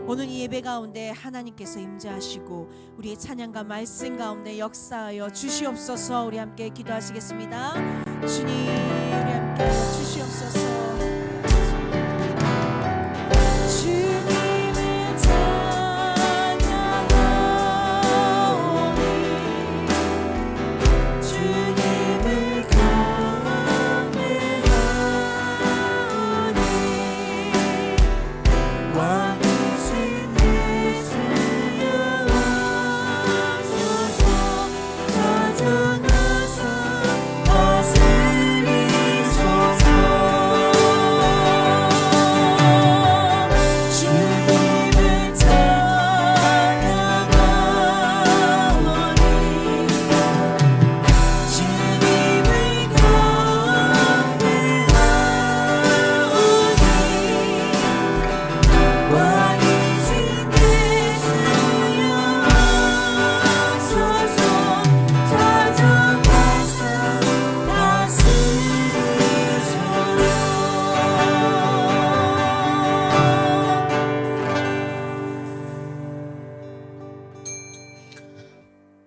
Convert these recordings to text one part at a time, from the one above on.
오늘 이 예배 가운데 하나님께서 임재하시고 우리의 찬양과 말씀 가운데 역사하여 주시옵소서. 우리 함께 기도하시겠습니다. 주님, 우리 함께 주시옵소서. 주님을 찬양하오니 주님을 경배하오니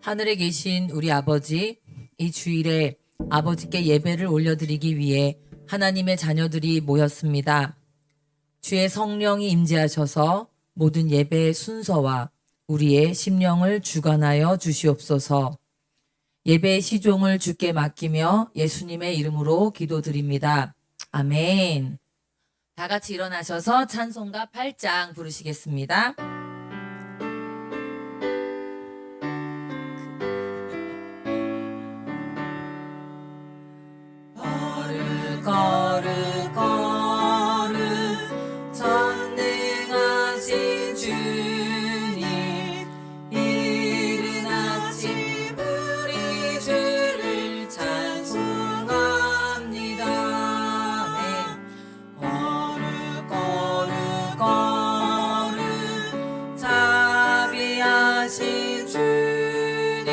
하늘에 계신 우리 아버지, 이 주일에 아버지께 예배를 올려드리기 위해 하나님의 자녀들이 모였습니다. 주의 성령이 임재하셔서 모든 예배의 순서와 우리의 심령을 주관하여 주시옵소서. 예배의 시종을 주께 맡기며 예수님의 이름으로 기도드립니다. 아멘. 다 같이 일어나셔서 찬송가 8장 부르시겠습니다. 거룩 거룩 전능하신 주님, 이른 아침 우리 주를 찬송합니다. 거룩 거룩 거룩 자비하신 주님,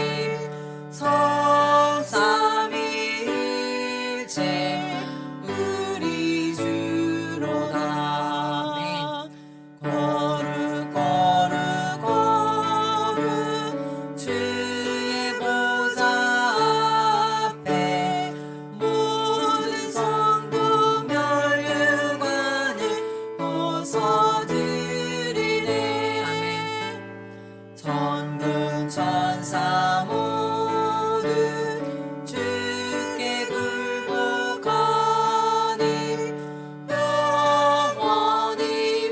성삼위일체 천사 모두 주께 굴복하니 영원히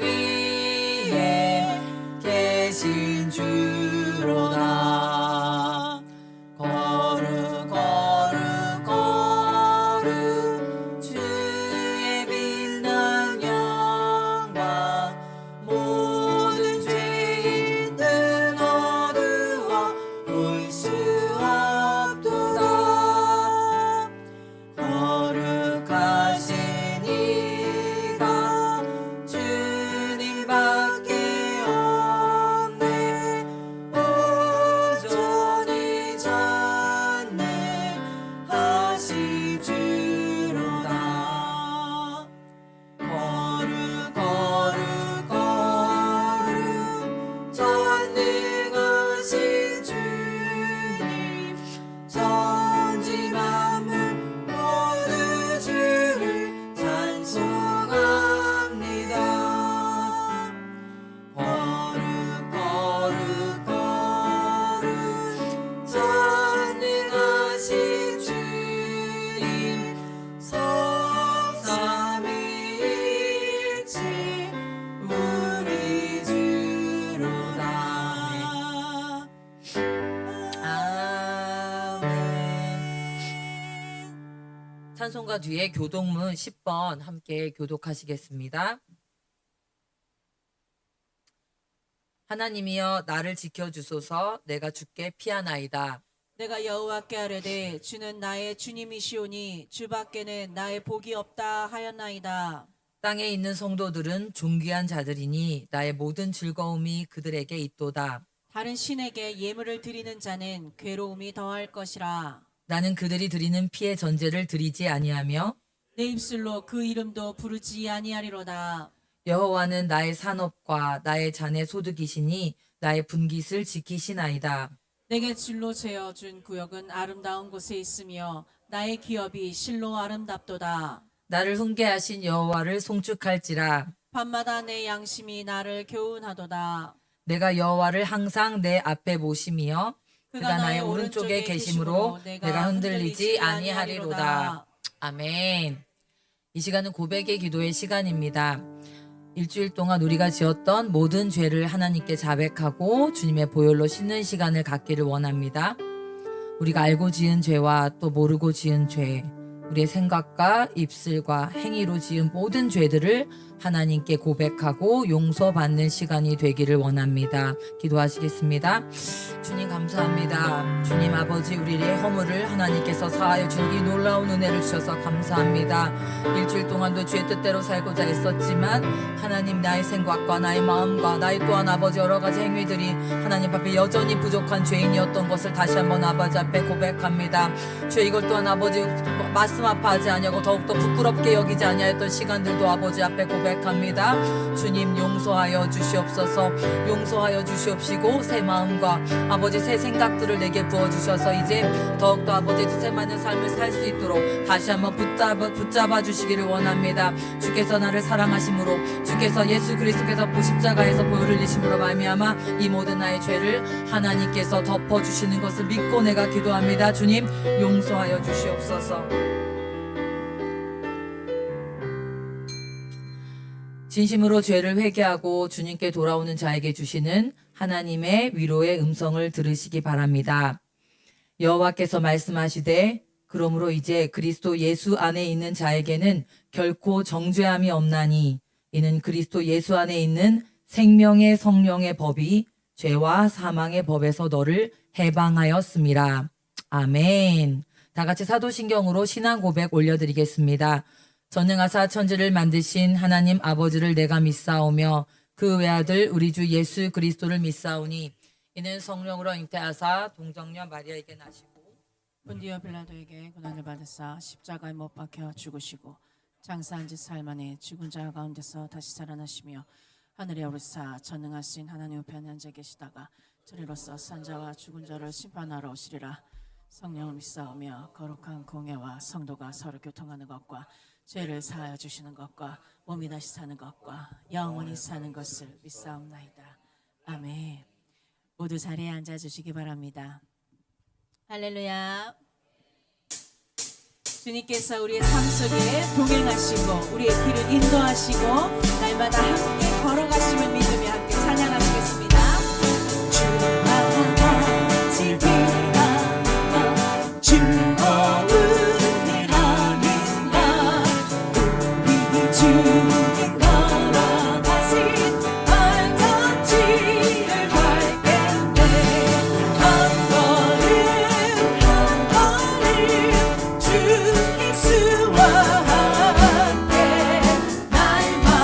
위에 계신 주로다. 거룩 거룩 거룩 주의 빛난 영광, 모든 죄인들 어두워 볼 수 없도다. 거룩하신 이가 주님밖에 없네. 온전히 전능하신 주 찬송가 뒤에 교독문 10번 함께 교독하시겠습니다. 하나님이여 나를 지켜주소서. 내가 주께 피하나이다. 내가 여호와께 아뢰되 주는 나의 주님이시오니 주밖에는 나의 복이 없다 하였나이다. 땅에 있는 성도들은 존귀한 자들이니 나의 모든 즐거움이 그들에게 있도다. 다른 신에게 예물을 드리는 자는 괴로움이 더할 것이라. 나는 그들이 드리는 피의 전제를 드리지 아니하며 내 입술로 그 이름도 부르지 아니하리로다. 여호와는 나의 산업과 나의 잔의 소득이시니 나의 분깃을 지키시나이다. 내게 줄로 재어준 구역은 아름다운 곳에 있으며 나의 기업이 실로 아름답도다. 나를 훈계하신 여호와를 송축할지라. 밤마다 내 양심이 나를 교훈하도다. 내가 여호와를 항상 내 앞에 모심이여 그가 나의 오른쪽에 계심으로 내가 흔들리지 아니하리로다. 아멘. 이 시간은 고백의 기도의 시간입니다. 일주일 동안 우리가 지었던 모든 죄를 하나님께 자백하고 주님의 보혈로 씻는 시간을 갖기를 원합니다. 우리가 알고 지은 죄와 또 모르고 지은 죄, 우리의 생각과 입술과 행위로 지은 모든 죄들을 하나님께 고백하고 용서받는 시간이 되기를 원합니다. 기도하시겠습니다. 주님 감사합니다. 주님 아버지 우리의 허물을 하나님께서 사하여 준 이 놀라운 은혜를 주셔서 감사합니다. 일주일 동안도 주의 뜻대로 살고자 했었지만 하나님 나의 생각과 나의 마음과 나의 또한 아버지 여러 가지 행위들이 하나님 앞에 여전히 부족한 죄인이었던 것을 다시 한번 아버지 앞에 고백합니다. 주여 이걸 또한 아버지 말씀 아파하지 아니하고 더욱더 부끄럽게 여기지 아니하였던 시간들도 아버지 앞에 고백합니다. 주님 용서하여 주시옵소서. 용서하여 주시옵시고 새 마음과 아버지 새 생각들을 내게 부어주셔서 이제 더욱더 아버지 뜻에 맞는 삶을 살 수 있도록 다시 한번 붙잡아 주시기를 원합니다. 주께서 나를 사랑하심으로 주께서 예수 그리스도께서 십자가에서 보혈을 흘리심으로 말미암아 이 모든 나의 죄를 하나님께서 덮어주시는 것을 믿고 내가 기도합니다. 주님 용서하여 주시옵소서. 진심으로 죄를 회개하고 주님께 돌아오는 자에게 주시는 하나님의 위로의 음성을 들으시기 바랍니다. 여호와께서 말씀하시되 그러므로 이제 그리스도 예수 안에 있는 자에게는 결코 정죄함이 없나니 이는 그리스도 예수 안에 있는 생명의 성령의 법이 죄와 사망의 법에서 너를 해방하였음이라. 아멘. 다 같이 사도신경으로 신앙 고백 올려드리겠습니다. 전능하사 천지를 만드신 하나님 아버지를 내가 믿사오며 그 외아들 우리 주 예수 그리스도를 믿사오니 이는 성령으로 잉태하사 동정녀 마리아에게 나시고 본디오 빌라도에게 고난을 받으사 십자가에 못 박혀 죽으시고 장사한 지 사흘 만에 죽은 자 가운데서 다시 살아나시며 하늘에 오르사 전능하신 하나님 우편에 앉아 계시다가 저리로서 산 자와 죽은 자를 심판하러 오시리라. 성령을 믿사오며 거룩한 공예와 성도가 서로 교통하는 것과 죄를 사하여 주시는 것과 몸이 다시 사는 것과 영원히 사는 것을 믿사옵나이다. 아멘. 모두 자리에 앉아 주시기 바랍니다. 할렐루야. 주님께서 우리의 삶 속에 동행하시고 우리의 길을 인도하시고 날마다 함께 걸어가심을 믿으며 함께 찬양하시겠습니다. 주와 같이 즐거운 일 아닌가 우리 주님 걸어가신 발자취를 밟겠네 한 걸음 한 걸음 주 예수와 함께 날마다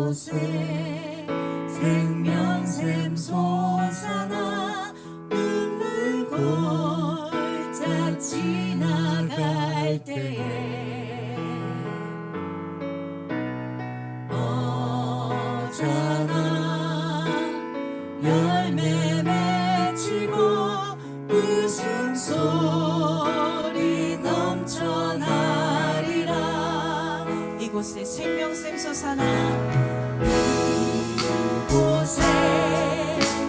이곳에 생명샘 솟아나 눈물 골짝 지나갈 때에 어쩌나 열매 맺히고 웃음소리 넘쳐나리라. 이곳에 생명샘 솟아나 이곳에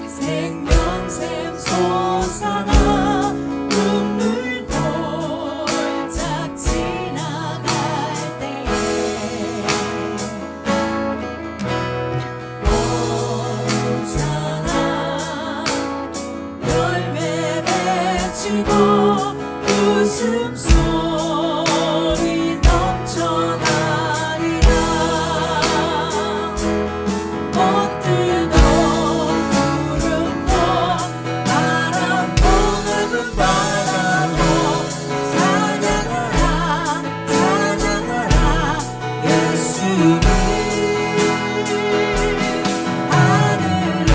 생명샘 솟아나 눈물 골짝 지나갈 때에 어쩌나 열매 맺히고 웃음소리 넘쳐나리라. 꽃들도 구름도 바람도 넓은 바다도 찬양하라 찬양하라 예수님. 하늘을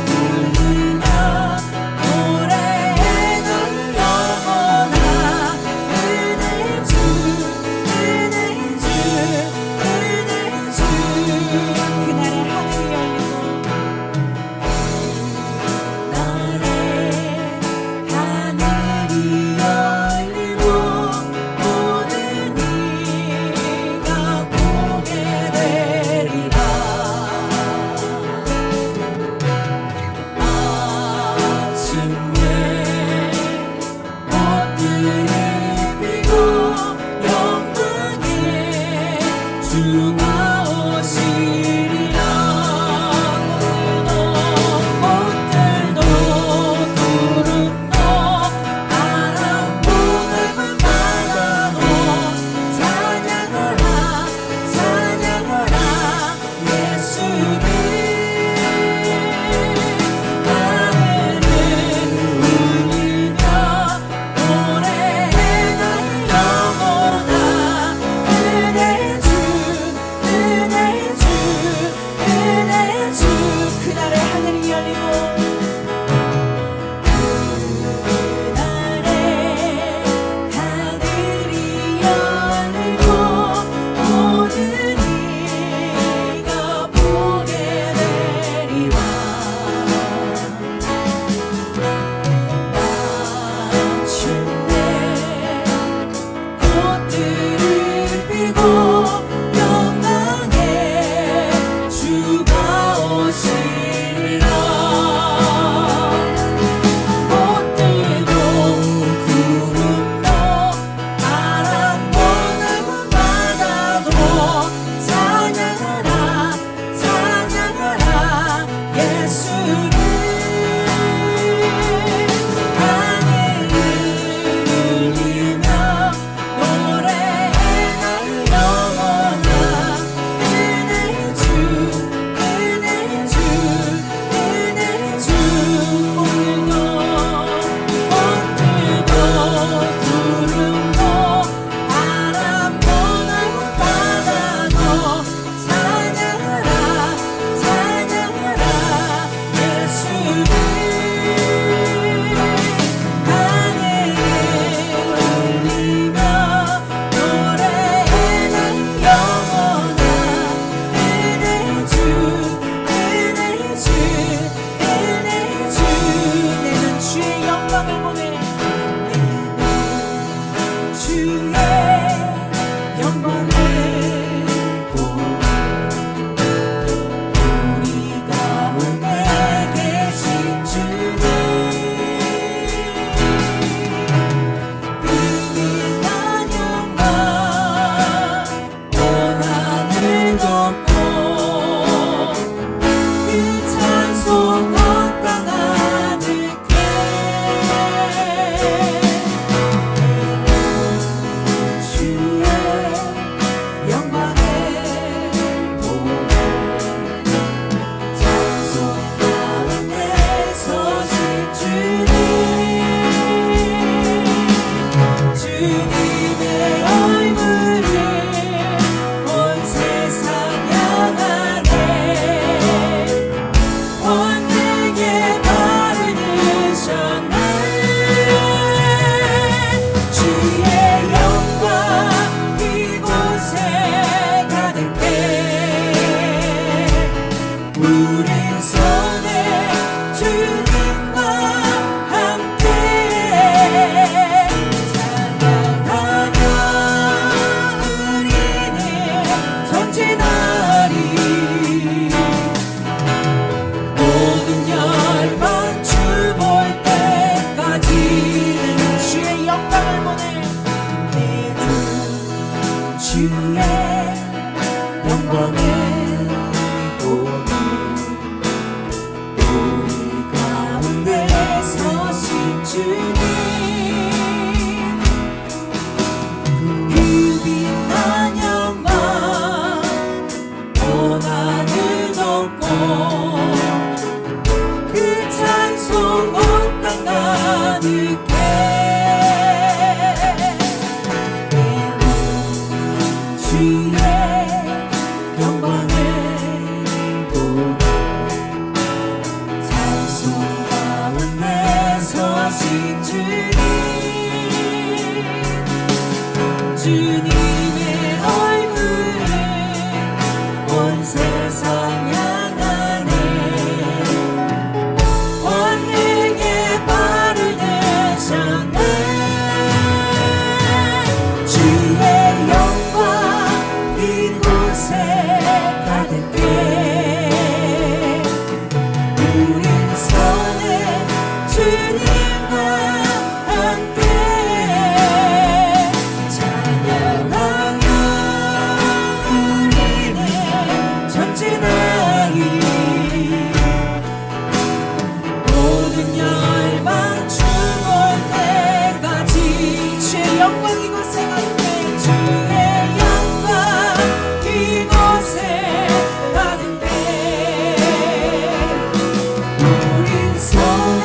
울리며 노래는 영원한 오신 주님의 얼굴에 온 세상 향하네. 권능의 발을 내셨네. 주의 영광 이곳에 가득해. 우린 선해 주님과 함께 찬양하며 우리는 전진하리. 모든 열방 죽을 때까지 주의 영광 이곳에 가득해. 주의 영광 이곳에 가득해. 우린 선해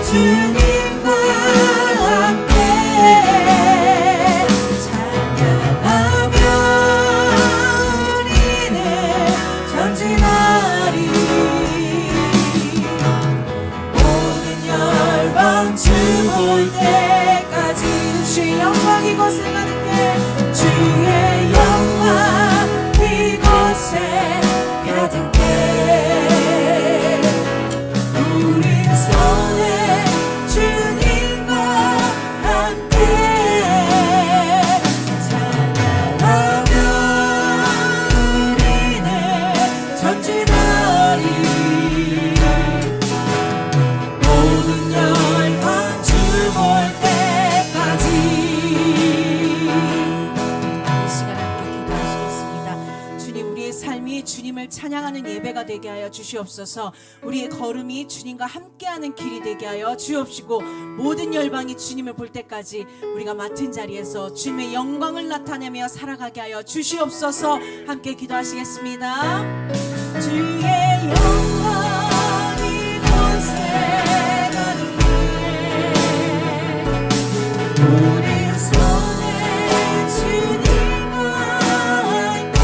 주님과 함께 찬양하며 우리는 전진하리. 모든 열방 죽을 때까지 주의 영광 이곳에 가득해. 주의 영광 이곳에 가득해. 우린 선해 주님과 함께 찬양하며 우리는 전진하리. 모든 열방 죽을 때까지. 이 시간 함께 기도하시겠습니다. 주님, 우리의 삶이 주님을 찬양하는 예배가 되게 하여 주시옵소서. 우리의 걸음이 주님과 함께하는 길이 되게 하여 주옵시고, 모든 열방이 주님을 볼 때까지 우리가 맡은 자리에서 주님의 영광을 나타내며 살아가게 하여 주시옵소서. 함께 기도하시겠습니다. 주의 영광 이곳에 가득해. 우리 손에 주님과 함께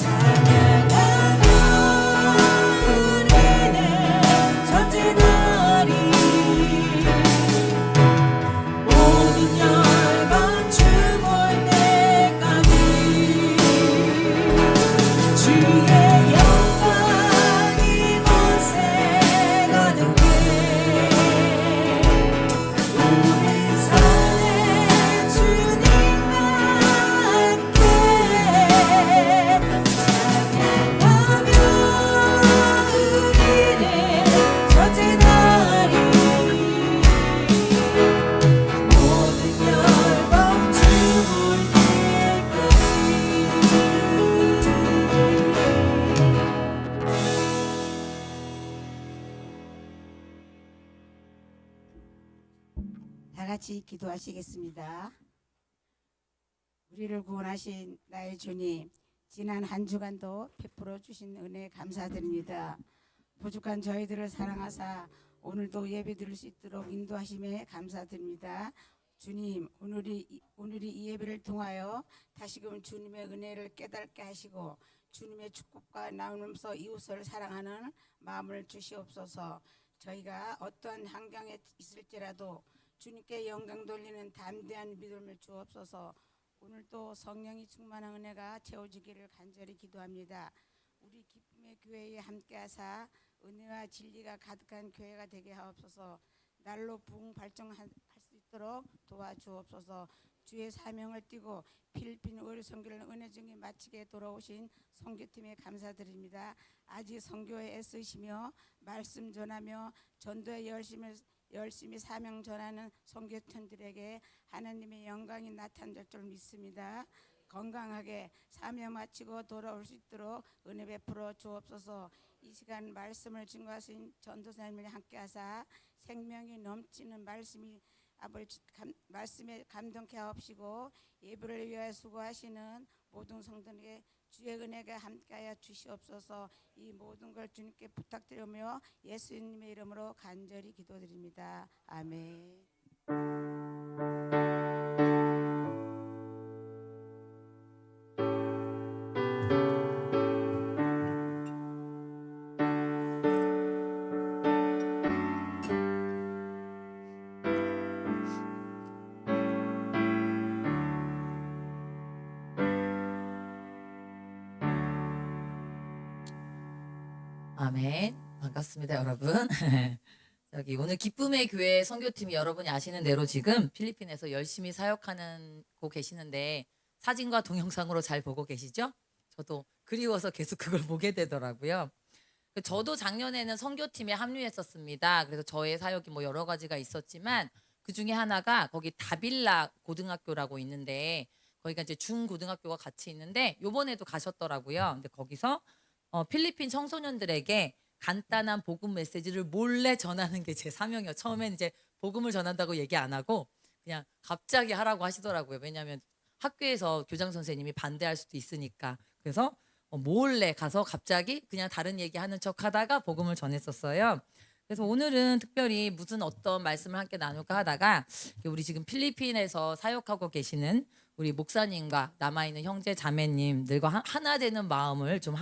찬양하며 우리는 전진하리. 모든 열방 죽을 때까지 주의 영광 이곳에 가득해. 우리 산에 주님과 함께 찬양하며 우리는 전진하리. 모든 열방 죽을 때까지. 다 같이 기도하시겠습니다. 우리를 구원하신 나의 주님, 지난 한 주간도 베풀어 주신 은혜 감사드립니다. 부족한 저희들을 사랑하사 오늘도 예배 드릴 수 있도록 인도하심에 감사드립니다. 주님, 오늘이 이 예배를 통하여 다시금 주님의 은혜를 깨닫게 하시고 주님의 축복과 나누면서 이웃을 사랑하는 마음을 주시옵소서. 저희가 어떠한 환경에 있을지라도 주님께 영광 돌리는 담대한 믿음을 주옵소서. 오늘도 성령이 충만한 은혜가 채워지기를 간절히 기도합니다. 우리 기쁨의 교회에 함께하사 은혜와 진리가 가득한 교회가 되게 하옵소서. 날로 부흥 발전할 수 있도록 도와주옵소서. 주의 사명을 띠고 필리핀 의료 선교를 은혜 중에 마치게 돌아오신 선교팀에 감사드립니다. 아직 선교에 애쓰시며 말씀 전하며 전도에 열심히 사명 전하는 선교팀들에게 하나님의 영광이 나타날 줄 믿습니다. 건강하게 사명 마치고 돌아올 수 있도록 은혜 베풀어 주옵소서. 이 시간 말씀을 증거하신 전도사님을 함께하사 생명이 넘치는 말씀에 감동케 하옵시고 예배를 위하여 수고하시는 모든 성도에게 주의 은혜가 함께하여 주시옵소서. 이 모든 걸 주님께 부탁드리며 예수님의 이름으로 간절히 기도드립니다. 아멘. 아멘. 반갑습니다, 여러분. 여기 오늘 기쁨의 교회 선교팀이 여러분이 아시는 대로 지금 필리핀에서 열심히 사역하고 계시는데 사진과 동영상으로 잘 보고 계시죠? 저도 그리워서 계속 그걸 보게 되더라고요. 저도 작년에는 선교팀에 합류했었습니다. 그래서 저의 사역이 뭐 여러 가지가 있었지만 그 중에 하나가 거기 다빌라 고등학교라고 있는데 거기가 이제 중고등학교가 같이 있는데 요번에도 가셨더라고요. 근데 거기서 필리핀 청소년들에게 간단한 복음 메시지를 몰래 전하는 게 제 사명이에요. 처음엔 이제 복음을 전한다고 얘기 안 하고 그냥 갑자기 하라고 하시더라고요. 왜냐하면 학교에서 교장 선생님이 반대할 수도 있으니까. 그래서 몰래 가서 갑자기 그냥 다른 얘기하는 척하다가 복음을 전했었어요. 그래서 오늘은 특별히 무슨 어떤 말씀을 함께 나눌까 하다가 우리 지금 필리핀에서 사역하고 계시는 우리 목사님과 남아있는 형제 자매님들과 하나 되는 마음을 좀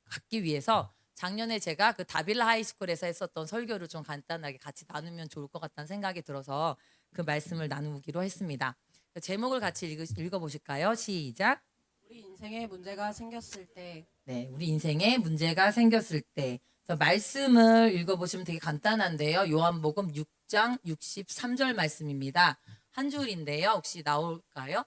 갖기 위해서 작년에 제가 그 다빌라 하이스쿨에서 했었던 설교를 좀 간단하게 같이 나누면 좋을 것 같다는 생각이 들어서 그 말씀을 나누기로 했습니다. 제목을 같이 읽어보실까요? 시작. 우리 인생에 문제가 생겼을 때 네, 우리 인생에 문제가 생겼을 때. 그래서 말씀을 읽어보시면 되게 간단한데요. 요한복음 6장 63절 말씀입니다. 한 줄인데요. 혹시 나올까요?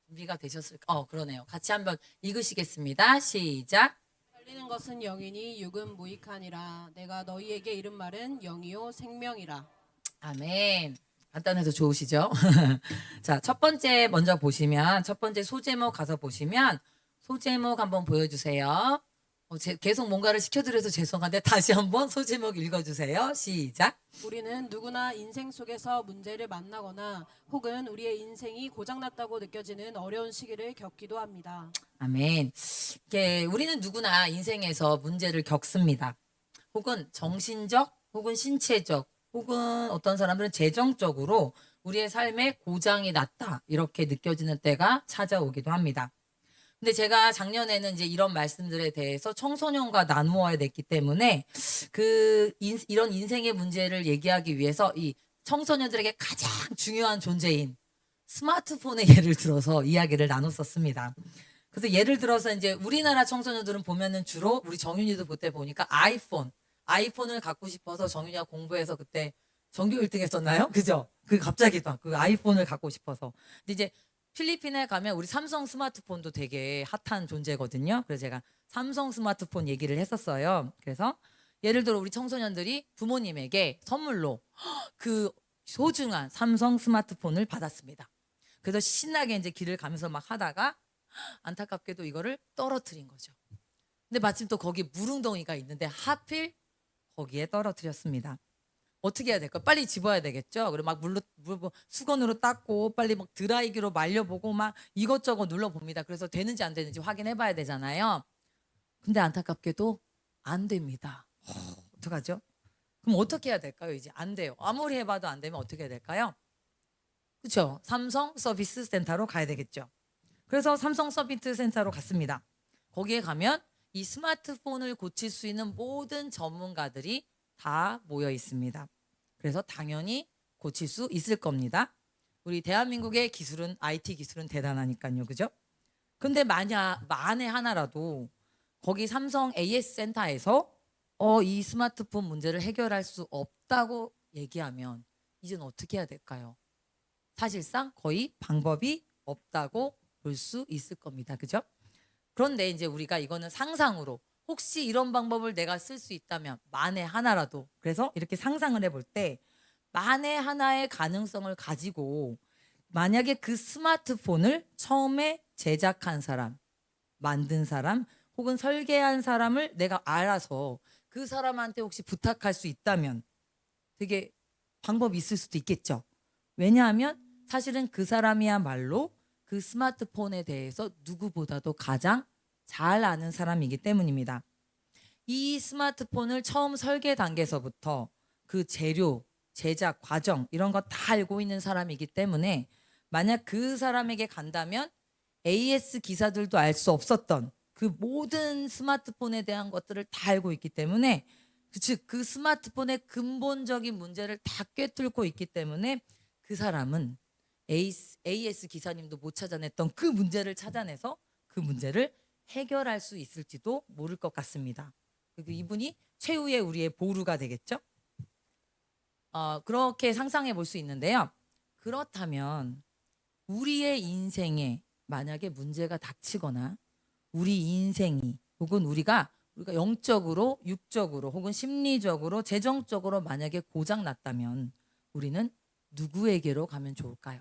준비가 되셨을까? 그러네요. 같이 한번 읽으시겠습니다. 시작. 살리는 것은 영이니 육은 무익하니라. 내가 너희에게 이른 말은 영이요 생명이라. 아멘. 간단해서 좋으시죠? 자, 첫 번째 먼저 보시면 첫 번째 소제목 가서 보시면 소제목 한번 보여주세요. 계속 뭔가를 시켜드려서 죄송한데 다시 한번 소제목 읽어주세요. 시작. 우리는 누구나 인생 속에서 문제를 만나거나 혹은 우리의 인생이 고장났다고 느껴지는 어려운 시기를 겪기도 합니다. 아멘. 우리는 누구나 인생에서 문제를 겪습니다. 혹은 정신적, 혹은 신체적, 혹은 어떤 사람들은 재정적으로 우리의 삶에 고장이 났다 이렇게 느껴지는 때가 찾아오기도 합니다. 근데 제가 작년에는 이제 이런 말씀들에 대해서 청소년과 나누어야 됐기 때문에 이런 인생의 문제를 얘기하기 위해서 이 청소년들에게 가장 중요한 존재인 스마트폰의 예를 들어서 이야기를 나눴었습니다. 그래서 예를 들어서 이제 우리나라 청소년들은 보면은 주로 우리 정윤이도 그때 보니까 아이폰을 갖고 싶어서 정윤이가 공부해서 그때 전교 1등 했었나요? 그죠? 갑자기 그 아이폰을 갖고 싶어서. 근데 이제 필리핀에 가면 우리 삼성 스마트폰도 되게 핫한 존재거든요. 그래서 제가 삼성 스마트폰 얘기를 했었어요. 그래서 예를 들어 우리 청소년들이 부모님에게 선물로 그 소중한 삼성 스마트폰을 받았습니다. 그래서 신나게 이제 길을 가면서 막 하다가 안타깝게도 이거를 떨어뜨린 거죠. 근데 마침 또 거기 물웅덩이가 있는데 하필 거기에 떨어뜨렸습니다. 어떻게 해야 될까요? 빨리 집어야 되겠죠. 그리고 막 수건으로 닦고 빨리 막 드라이기로 말려보고 막 이것저것 눌러봅니다. 그래서 되는지 안 되는지 확인해봐야 되잖아요. 근데 안타깝게도 안 됩니다. 어떡하죠? 그럼 어떻게 해야 될까요? 이제 안 돼요. 아무리 해봐도 안 되면 어떻게 해야 될까요? 그렇죠. 삼성 서비스 센터로 가야 되겠죠. 그래서 삼성 서비스 센터로 갔습니다. 거기에 가면 이 스마트폰을 고칠 수 있는 모든 전문가들이 다 모여 있습니다. 그래서 당연히 고칠 수 있을 겁니다. 우리 대한민국의 기술은 IT 기술은 대단하니까요. 그죠? 근데 만에 하나라도 거기 삼성 AS 센터에서 이 스마트폰 문제를 해결할 수 없다고 얘기하면 이제는 어떻게 해야 될까요? 사실상 거의 방법이 없다고 볼 수 있을 겁니다. 그죠? 그런데 이제 우리가 이거는 상상으로 혹시 이런 방법을 내가 쓸 수 있다면 만에 하나라도 그래서 이렇게 상상을 해볼 때 만에 하나의 가능성을 가지고 만약에 그 스마트폰을 처음에 제작한 사람, 만든 사람 혹은 설계한 사람을 내가 알아서 그 사람한테 혹시 부탁할 수 있다면 되게 방법이 있을 수도 있겠죠. 왜냐하면 사실은 그 사람이야말로 그 스마트폰에 대해서 누구보다도 가장 잘 아는 사람이기 때문입니다. 이 스마트폰을 처음 설계 단계에서부터 그 재료, 제작 과정 이런 거 다 알고 있는 사람이기 때문에 만약 그 사람에게 간다면 AS 기사들도 알 수 없었던 그 모든 스마트폰에 대한 것들을 다 알고 있기 때문에 즉 그 스마트폰의 근본적인 문제를 다 꿰뚫고 있기 때문에 그 사람은 AS 기사님도 못 찾아냈던 그 문제를 찾아내서 그 문제를 해결할 수 있을지도 모를 것 같습니다. 이분이 최후의 우리의 보루가 되겠죠. 그렇게 상상해 볼 수 있는데요. 그렇다면 우리의 인생에 만약에 문제가 닥치거나 우리 인생이 혹은 우리가 영적으로, 육적으로 혹은 심리적으로, 재정적으로 만약에 고장 났다면 우리는 누구에게로 가면 좋을까요?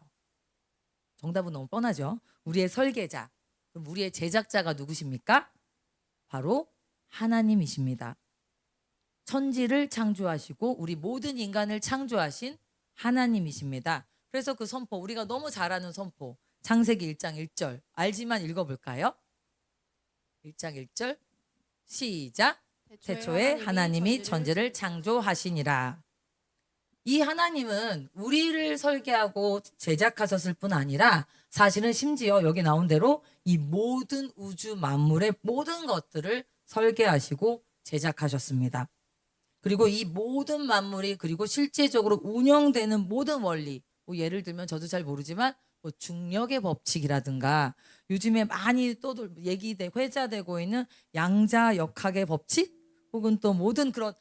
정답은 너무 뻔하죠. 우리의 설계자, 그럼 우리의 제작자가 누구십니까? 바로 하나님이십니다. 천지를 창조하시고 우리 모든 인간을 창조하신 하나님이십니다. 그래서 그 선포, 우리가 너무 잘 아는 선포, 창세기 1장 1절 알지만 읽어볼까요? 1장 1절 시작. 태초에 하나님이 천지를 창조하시니라. 이 하나님은 우리를 설계하고 제작하셨을 뿐 아니라 사실은 심지어 여기 나온 대로 이 모든 우주 만물의 모든 것들을 설계하시고 제작하셨습니다. 그리고 이 모든 만물이 그리고 실제적으로 운영되는 모든 원리, 뭐 예를 들면 저도 잘 모르지만 뭐 중력의 법칙이라든가 요즘에 많이 또 회자되고 있는 양자역학의 법칙 혹은 또 모든 그런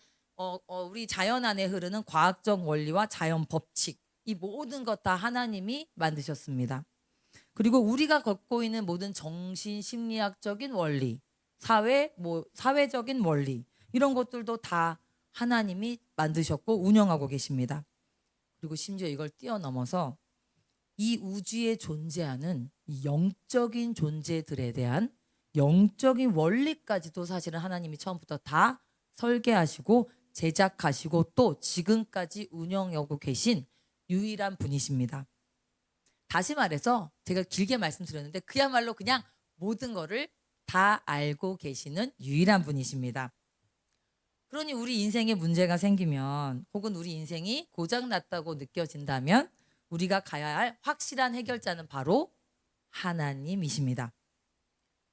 우리 자연 안에 흐르는 과학적 원리와 자연 법칙, 이 모든 것 다 하나님이 만드셨습니다. 그리고 우리가 겪고 있는 모든 정신 심리학적인 원리, 사회적인 원리, 이런 것들도 다 하나님이 만드셨고 운영하고 계십니다. 그리고 심지어 이걸 뛰어넘어서 이 우주에 존재하는 이 영적인 존재들에 대한 영적인 원리까지도 사실은 하나님이 처음부터 다 설계하시고 제작하시고 또 지금까지 운영하고 계신 유일한 분이십니다. 다시 말해서 제가 길게 말씀드렸는데 그야말로 그냥 모든 거를 다 알고 계시는 유일한 분이십니다. 그러니 우리 인생에 문제가 생기면 혹은 우리 인생이 고장났다고 느껴진다면 우리가 가야 할 확실한 해결자는 바로 하나님이십니다.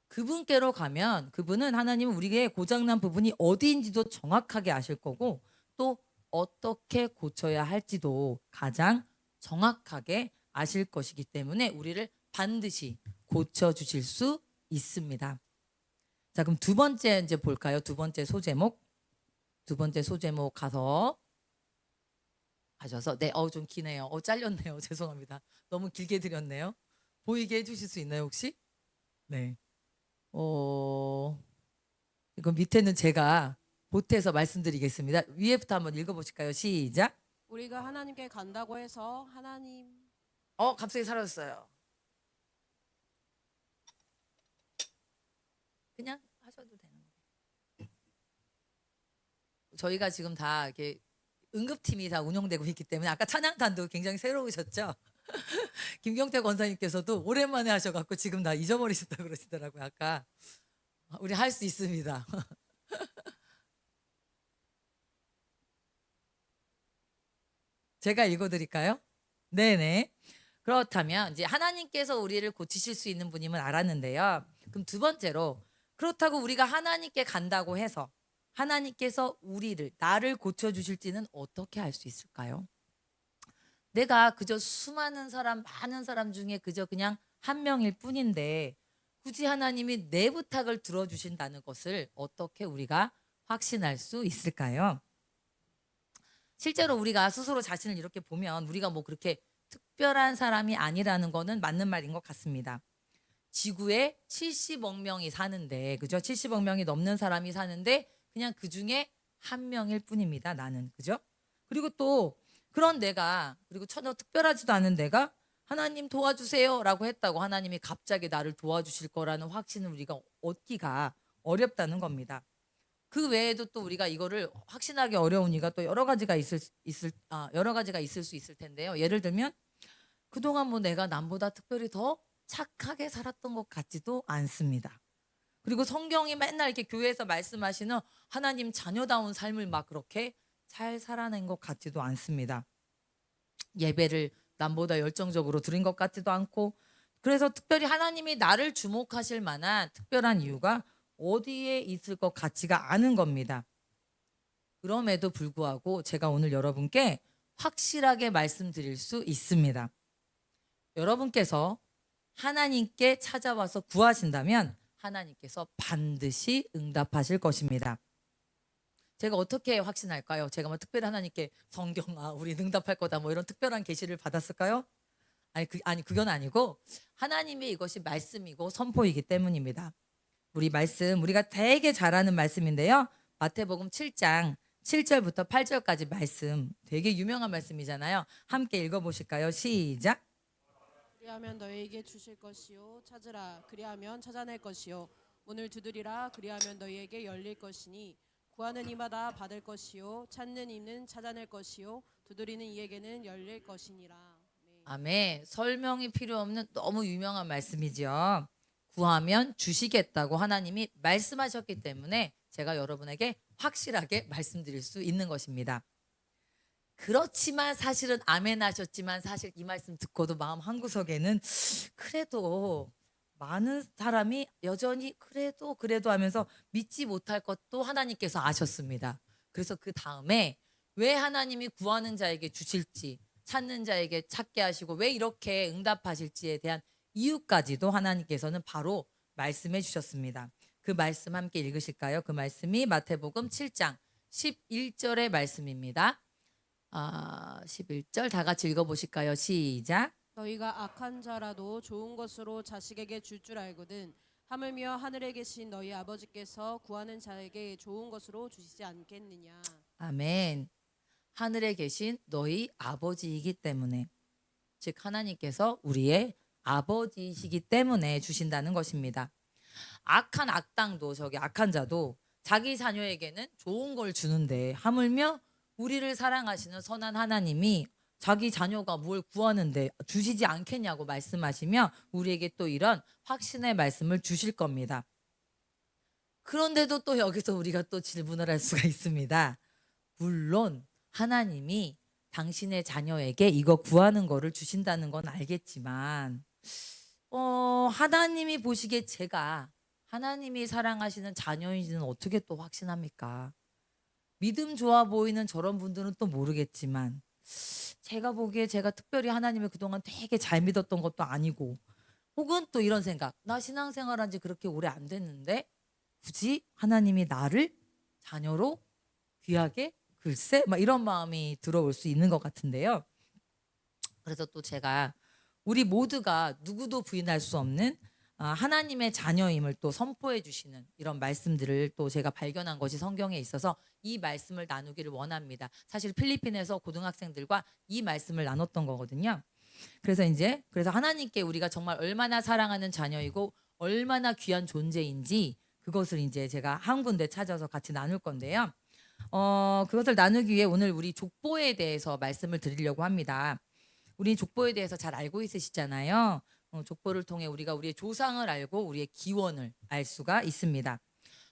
그분께로 가면 그분은 하나님은 우리의 고장난 부분이 어디인지도 정확하게 아실 거고 또 어떻게 고쳐야 할지도 가장 정확하게 아실 것이기 때문에 우리를 반드시 고쳐주실 수 있습니다. 자, 그럼 두 번째 이제 볼까요? 두 번째 소제목 가셔서 네, 좀 기네요. 잘렸네요. 죄송합니다. 너무 길게 드렸네요. 보이게 해주실 수 있나요 혹시? 네. 이거 밑에는 제가 보태서 말씀드리겠습니다. 위에부터 한번 읽어보실까요? 시작. 우리가 하나님께 간다고 해서 하나님 갑자기 사라졌어요. 그냥 하셔도 되는 거예요. 저희가 지금 다 이렇게 응급팀이 다 운영되고 있기 때문에 아까 찬양단도 굉장히 새로우셨죠? 김경태 권사님께서도 오랜만에 하셔갖고 지금 다 잊어버리셨다고 그러시더라고요. 아까 우리 할 수 있습니다. 제가 읽어드릴까요? 네네. 그렇다면 이제 하나님께서 우리를 고치실 수 있는 분임을 알았는데요. 그럼 두 번째로 그렇다고 우리가 하나님께 간다고 해서 하나님께서 나를 고쳐주실지는 어떻게 알 수 있을까요? 내가 그저 많은 사람 중에 그저 그냥 한 명일 뿐인데 굳이 하나님이 내 부탁을 들어주신다는 것을 어떻게 우리가 확신할 수 있을까요? 실제로 우리가 스스로 자신을 이렇게 보면 우리가 뭐 그렇게 특별한 사람이 아니라는 거는 맞는 말인 것 같습니다. 지구에 70억 명이 사는데, 그죠? 70억 명이 넘는 사람이 사는데 그냥 그 중에 한 명일 뿐입니다. 나는, 그죠? 그리고 또 그런 내가, 그리고 전혀 특별하지도 않은 내가 하나님 도와주세요라고 했다고 하나님이 갑자기 나를 도와주실 거라는 확신을 우리가 얻기가 어렵다는 겁니다. 그 외에도 또 우리가 이거를 확신하기 어려운 이유가 또 여러 가지가 있을 수 있을 텐데요. 예를 들면 그동안 뭐 내가 남보다 특별히 더 착하게 살았던 것 같지도 않습니다. 그리고 성경이 맨날 이렇게 교회에서 말씀하시는 하나님 자녀다운 삶을 막 그렇게 잘 살아낸 것 같지도 않습니다. 예배를 남보다 열정적으로 드린 것 같지도 않고, 그래서 특별히 하나님이 나를 주목하실 만한 특별한 이유가 어디에 있을 것 같지가 않은 겁니다. 그럼에도 불구하고 제가 오늘 여러분께 확실하게 말씀드릴 수 있습니다. 여러분께서 하나님께 찾아와서 구하신다면 하나님께서 반드시 응답하실 것입니다. 제가 어떻게 확신할까요? 제가 뭐 특별히 하나님께 성경아 우리 응답할 거다 뭐 이런 특별한 계시를 받았을까요? 아니 그건 아니고 하나님의 이것이 말씀이고 선포이기 때문입니다. 우리 말씀 우리가 되게 잘 아는 말씀인데요. 마태복음 7장 7절부터 8절까지 말씀 되게 유명한 말씀이잖아요. 함께 읽어보실까요? 시작. 그리하면 너희에게 주실 것이요 찾으라 그리하면 찾아낼 것이요 문을 두드리라 그리하면 너희에게 열릴 것이니 구하는 이마다 받을 것이요 찾는 이는 찾아낼 것이요 두드리는 이에게는 열릴 것이니라. 네. 아멘. 설명이 필요 없는 너무 유명한 말씀이죠. 구하면 주시겠다고 하나님이 말씀하셨기 때문에 제가 여러분에게 확실하게 말씀드릴 수 있는 것입니다. 그렇지만 사실은 아멘 하셨지만 사실 이 말씀 듣고도 마음 한구석에는 그래도 많은 사람이 여전히 그래도 하면서 믿지 못할 것도 하나님께서 아셨습니다. 그래서 그 다음에 왜 하나님이 구하는 자에게 주실지 찾는 자에게 찾게 하시고 왜 이렇게 응답하실지에 대한 이유까지도 하나님께서는 바로 말씀해 주셨습니다. 그 말씀 함께 읽으실까요? 그 말씀이 마태복음 7장 11절의 말씀입니다. 11절 다 같이 읽어보실까요? 시작. 너희가 악한 자라도 좋은 것으로 자식에게 줄 줄 알거든 하물며 하늘에 계신 너희 아버지께서 구하는 자에게 좋은 것으로 주시지 않겠느냐. 아멘. 하늘에 계신 너희 아버지이기 때문에 즉 하나님께서 우리의 아버지이시기 때문에 주신다는 것입니다. 악한 악당도 저기 악한 자도 자기 자녀에게는 좋은 걸 주는데 하물며 우리를 사랑하시는 선한 하나님이 자기 자녀가 뭘 구하는데 주시지 않겠냐고 말씀하시며 우리에게 또 이런 확신의 말씀을 주실 겁니다. 그런데도 또 여기서 우리가 또 질문을 할 수가 있습니다. 물론 하나님이 당신의 자녀에게 이거 구하는 거를 주신다는 건 알겠지만 하나님이 보시기에 제가 하나님이 사랑하시는 자녀인지는 어떻게 또 확신합니까? 믿음 좋아 보이는 저런 분들은 또 모르겠지만 제가 보기에 제가 특별히 하나님을 그동안 되게 잘 믿었던 것도 아니고 혹은 또 이런 생각 나 신앙생활한 지 그렇게 오래 안 됐는데 굳이 하나님이 나를 자녀로 귀하게 글쎄 막 이런 마음이 들어올 수 있는 것 같은데요. 그래서 또 제가 우리 모두가 누구도 부인할 수 없는 하나님의 자녀임을 또 선포해 주시는 이런 말씀들을 또 제가 발견한 것이 성경에 있어서 이 말씀을 나누기를 원합니다. 사실 필리핀에서 고등학생들과 이 말씀을 나눴던 거거든요. 그래서 하나님께 우리가 정말 얼마나 사랑하는 자녀이고 얼마나 귀한 존재인지 그것을 이제 제가 한 군데 찾아서 같이 나눌 건데요. 그것을 나누기 위해 오늘 우리 족보에 대해서 말씀을 드리려고 합니다. 우리 족보에 대해서 잘 알고 있으시잖아요. 족보를 통해 우리가 우리의 조상을 알고 우리의 기원을 알 수가 있습니다.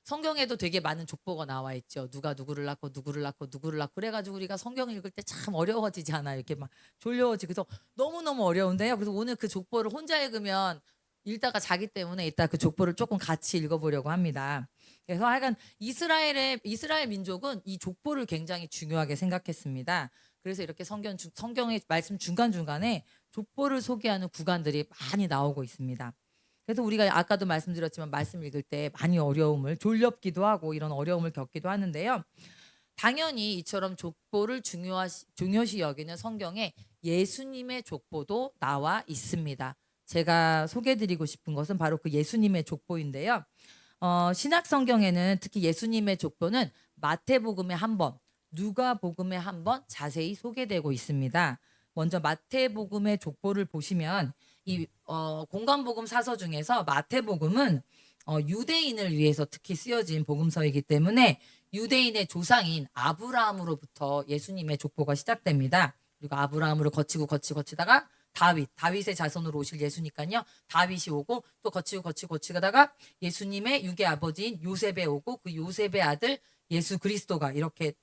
성경에도 되게 많은 족보가 나와 있죠. 누가 누구를 낳고 누구를 낳고 누구를 낳고 그래가지고 우리가 성경 읽을 때 참 어려워지지 않아요. 이렇게 막 졸려오지. 그래서 너무너무 어려운데요. 그래서 오늘 그 족보를 혼자 읽으면 읽다가 자기 때문에 이따 그 족보를 조금 같이 읽어보려고 합니다. 그래서 하여간 이스라엘 민족은 이 족보를 굉장히 중요하게 생각했습니다. 그래서 이렇게 성경의 말씀 중간중간에 족보를 소개하는 구간들이 많이 나오고 있습니다. 그래서 우리가 아까도 말씀드렸지만 말씀 읽을 때 많이 어려움을 졸렵기도 하고 이런 어려움을 겪기도 하는데요. 당연히 이처럼 족보를 중요시 여기는 성경에 예수님의 족보도 나와 있습니다. 제가 소개해드리고 싶은 것은 바로 그 예수님의 족보인데요. 신약 성경에는 특히 예수님의 족보는 마태복음에 한 번, 누가복음에 한 번 자세히 소개되고 있습니다. 먼저 마태복음의 족보를 보시면 이 공관복음 사서 중에서 마태복음은 유대인을 위해서 특히 쓰여진 복음서이기 때문에 유대인의 조상인 아브라함으로부터 예수님의 족보가 시작됩니다. 그리고 아브라함으로 거치다가 다윗의 자손으로 오실 예수니까요. 다윗이 오고 또 거치가다가 예수님의 육의 아버지인 요셉에 오고 그 요셉의 아들 예수 그리스도가 이렇게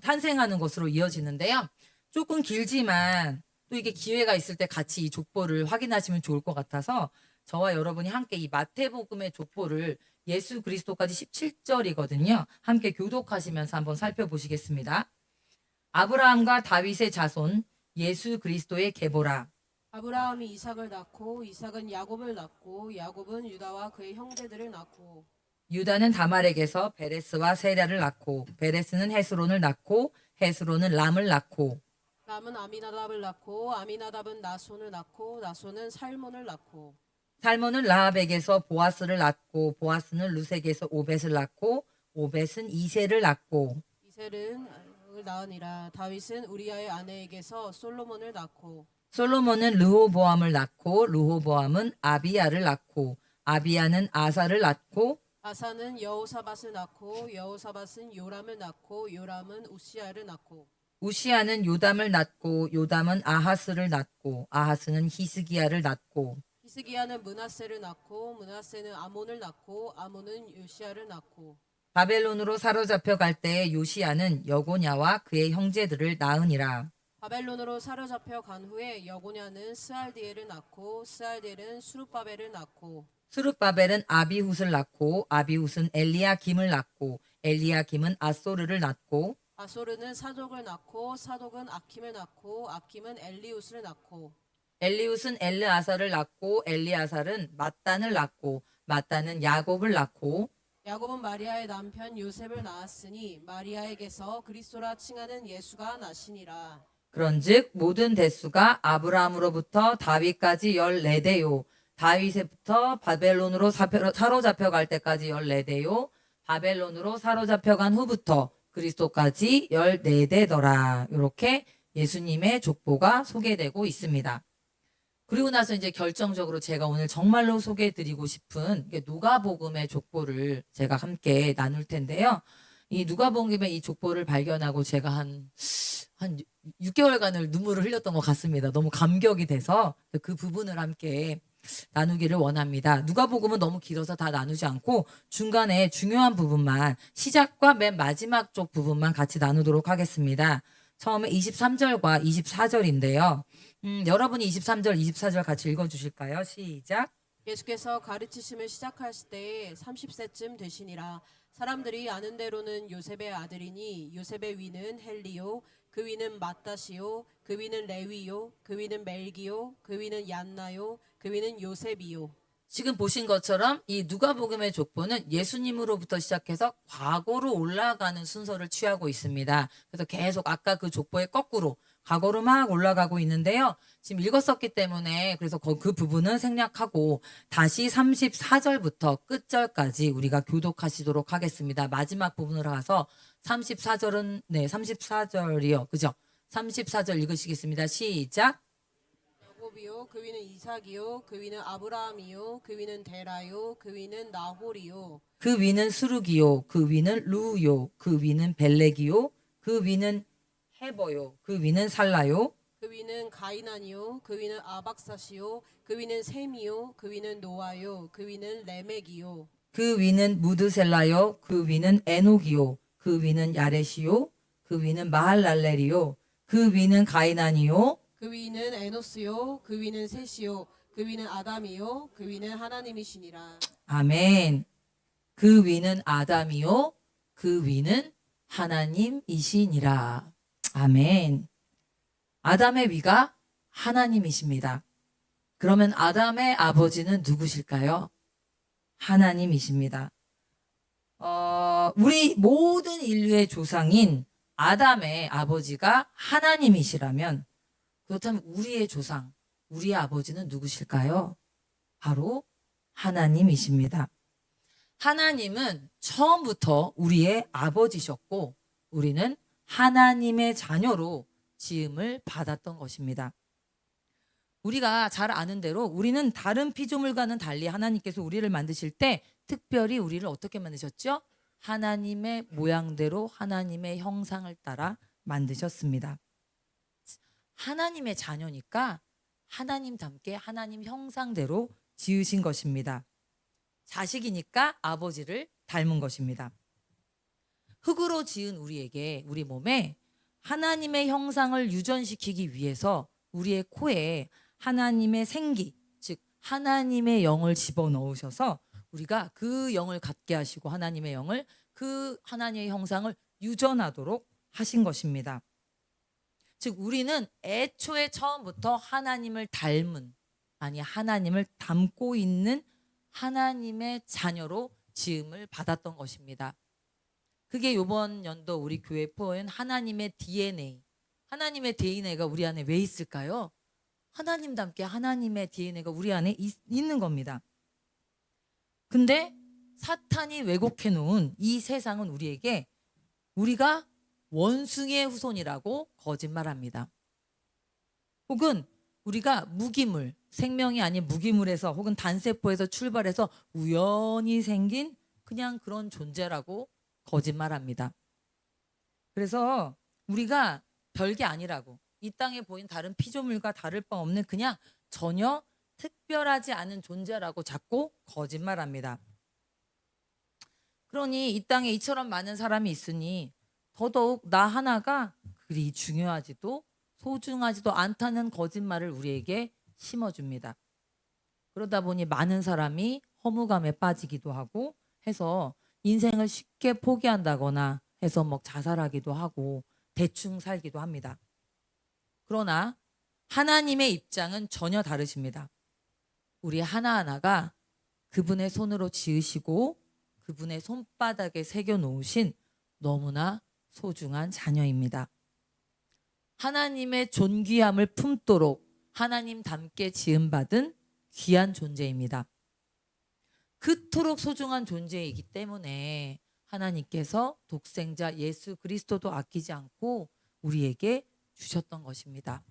탄생하는 것으로 이어지는데요. 조금 길지만 또 이게 기회가 있을 때 같이 이 족보를 확인하시면 좋을 것 같아서 저와 여러분이 함께 이 마태복음의 족보를 예수 그리스도까지 17절이거든요. 함께 교독하시면서 한번 살펴보시겠습니다. 아브라함과 다윗의 자손 예수 그리스도의 계보라. 아브라함이 이삭을 낳고 이삭은 야곱을 낳고 야곱은 유다와 그의 형제들을 낳고 유다는 다말에게서 베레스와 세랴를 낳고 베레스는 헤스론을 낳고 헤스론은 람을 낳고 람은 아미나답을 낳고 아미나답은 나손을 낳고 나손은 살몬을 낳고 살몬은 라합에게서 보아스를 낳고 보아스는 루색에서 오벳을 낳고 오벳은 이세를 낳고 이셀은 낳으니라. 다윗은 우리아의 아내에게서 솔로몬을 낳고 솔로몬은 르호보암을 낳고 르호보암은 아비야를 낳고 아비야는 아사를 낳고 아사는 여호사밧을 낳고 여호사밧은 요람을 낳고 요람은 우시아를 낳고 우시아는 요담을 낳고 요담은 아하스를 낳고 아하스는 히스기야를 낳고 히스기야는 므낫세를 낳고 므낫세는 아몬을 낳고 아몬은 요시아를 낳고 바벨론으로 사로잡혀 갈 때에 요시아는 여고냐와 그의 형제들을 낳으니라. 바벨론으로 사로잡혀 간 후에 여고냐는 스알디엘을 낳고 스알디엘은 수룹바벨을 낳고 수룹바벨은 아비훗을 낳고 아비훗은 엘리야김을 낳고 엘리야김은 아소르를 낳고 아소르는 사독을 낳고 사독은 아킴을 낳고 아킴은 엘리웃을 낳고 엘리웃은 엘르아살을 낳고 엘리아살은 mat단을 낳고 mat단은 야곱을 낳고 야곱은 마리아의 남편 요셉을 낳았으니 마리아에게서 그리스도라 칭하는 예수가 나시니라. 그런즉 모든 대수가 아브라함으로부터 다윗까지 14대요 다윗에부터 바벨론으로 사로잡혀 갈 때까지 14대요 바벨론으로 사로잡혀 간 후부터 그리스도까지 14대더라. 이렇게 예수님의 족보가 소개되고 있습니다. 그리고 나서 이제 결정적으로 제가 오늘 정말로 소개해드리고 싶은 누가복음의 족보를 제가 함께 나눌 텐데요. 이 누가복음의 이 족보를 발견하고 제가 한 6개월간을 눈물을 흘렸던 것 같습니다. 너무 감격이 돼서 그 부분을 함께 나누기를 원합니다. 누가복음은 너무 길어서 다 나누지 않고 중간에 중요한 부분만 시작과 맨 마지막 쪽 부분만 같이 나누도록 하겠습니다. 처음에 23절과 24절인데요. 여러분이 23절, 24절 같이 읽어주실까요? 시작. 예수께서 가르치심을 시작하실 때에 30세쯤 되시니라. 사람들이 아는 대로는 요셉의 아들이니 요셉의 위는 헬리요 그 위는 마따시요 그 위는 레위요 그 위는 멜기요 그 위는 얀나요 그 위는 요셉이요. 지금 보신 것처럼 이 누가복음의 족보는 예수님으로부터 시작해서 과거로 올라가는 순서를 취하고 있습니다. 그래서 계속 아까 그 족보의 거꾸로 과거로 막 올라가고 있는데요. 지금 읽었었기 때문에 그래서 그 부분은 생략하고 다시 34절부터 끝절까지 우리가 교독하시도록 하겠습니다. 마지막 부분으로 가서 34절은 34절이요. 그죠? 34절 읽으시겠습니다. 시작. 야곱이요 그 위는 이삭이요 그 위는 아브라함이요 그 위는 데라요 그 위는 나홀이요 그 위는 수룩이요 그 위는 루요 그 위는 벨렉이요 그 위는 헤버요 그 위는 살라요 그 위는 가이난이요 그 위는 아박사시요 그 위는 셈이요 그 위는 노아요 그 위는 레멕이요 그 위는 무드셀라요 그 위는 에녹이요 그 위는 야렛이요 그 위는 마할랄렐이요 그 위는 가이난이요 그 위는 에노스요 그 위는 셋이요 그 위는 아담이요 그 위는 하나님이시니라. 아멘. 그 위는 아담이요 그 위는 하나님이시니라. 아멘. 아담의 위가 하나님이십니다. 그러면 아담의 아버지는 누구실까요? 하나님이십니다. 우리 모든 인류의 조상인 아담의 아버지가 하나님이시라면 그렇다면 우리의 조상, 우리의 아버지는 누구실까요? 바로 하나님이십니다. 하나님은 처음부터 우리의 아버지셨고 우리는 하나님의 자녀로 지음을 받았던 것입니다. 우리가 잘 아는 대로 우리는 다른 피조물과는 달리 하나님께서 우리를 만드실 때 특별히 우리를 어떻게 만드셨죠? 하나님의 모양대로 하나님의 형상을 따라 만드셨습니다. 하나님의 자녀니까 하나님답게 하나님 형상대로 지으신 것입니다. 자식이니까 아버지를 닮은 것입니다. 흙으로 지은 우리에게 우리 몸에 하나님의 형상을 유전시키기 위해서 우리의 코에 하나님의 생기, 즉 하나님의 영을 집어넣으셔서 우리가 그 영을 갖게 하시고 하나님의 영을 그 하나님의 형상을 유전하도록 하신 것입니다. 즉 우리는 애초에 처음부터 하나님을 닮은 하나님을 닮고 있는 하나님의 자녀로 지음을 받았던 것입니다. 그게 이번 연도 우리 교회 포인 하나님의 DNA. 하나님의 DNA가 우리 안에 왜 있을까요? 하나님답게 하나님의 DNA가 우리 안에 있는 겁니다. 근데 사탄이 왜곡해 놓은 이 세상은 우리에게 우리가 원숭이의 후손이라고 거짓말합니다. 혹은 우리가 무기물, 생명이 아닌 무기물에서 혹은 단세포에서 출발해서 우연히 생긴 그냥 그런 존재라고 거짓말합니다. 그래서 우리가 별게 아니라고, 이 땅에 보인 다른 피조물과 다를 바 없는 그냥 전혀 특별하지 않은 존재라고 자꾸 거짓말합니다. 그러니 이 땅에 이처럼 많은 사람이 있으니 더더욱 나 하나가 그리 중요하지도 소중하지도 않다는 거짓말을 우리에게 심어줍니다. 그러다 보니 많은 사람이 허무감에 빠지기도 하고 해서 인생을 쉽게 포기한다거나 해서 뭐 자살하기도 하고 대충 살기도 합니다. 그러나 하나님의 입장은 전혀 다르십니다. 우리 하나하나가 그분의 손으로 지으시고 그분의 손바닥에 새겨 놓으신 너무나 소중한 자녀입니다. 하나님의 존귀함을 품도록 하나님답게 지음받은 귀한 존재입니다. 그토록 소중한 존재이기 때문에 하나님께서 독생자 예수 그리스도도 아끼지 않고 우리에게 주셨던 것입니다.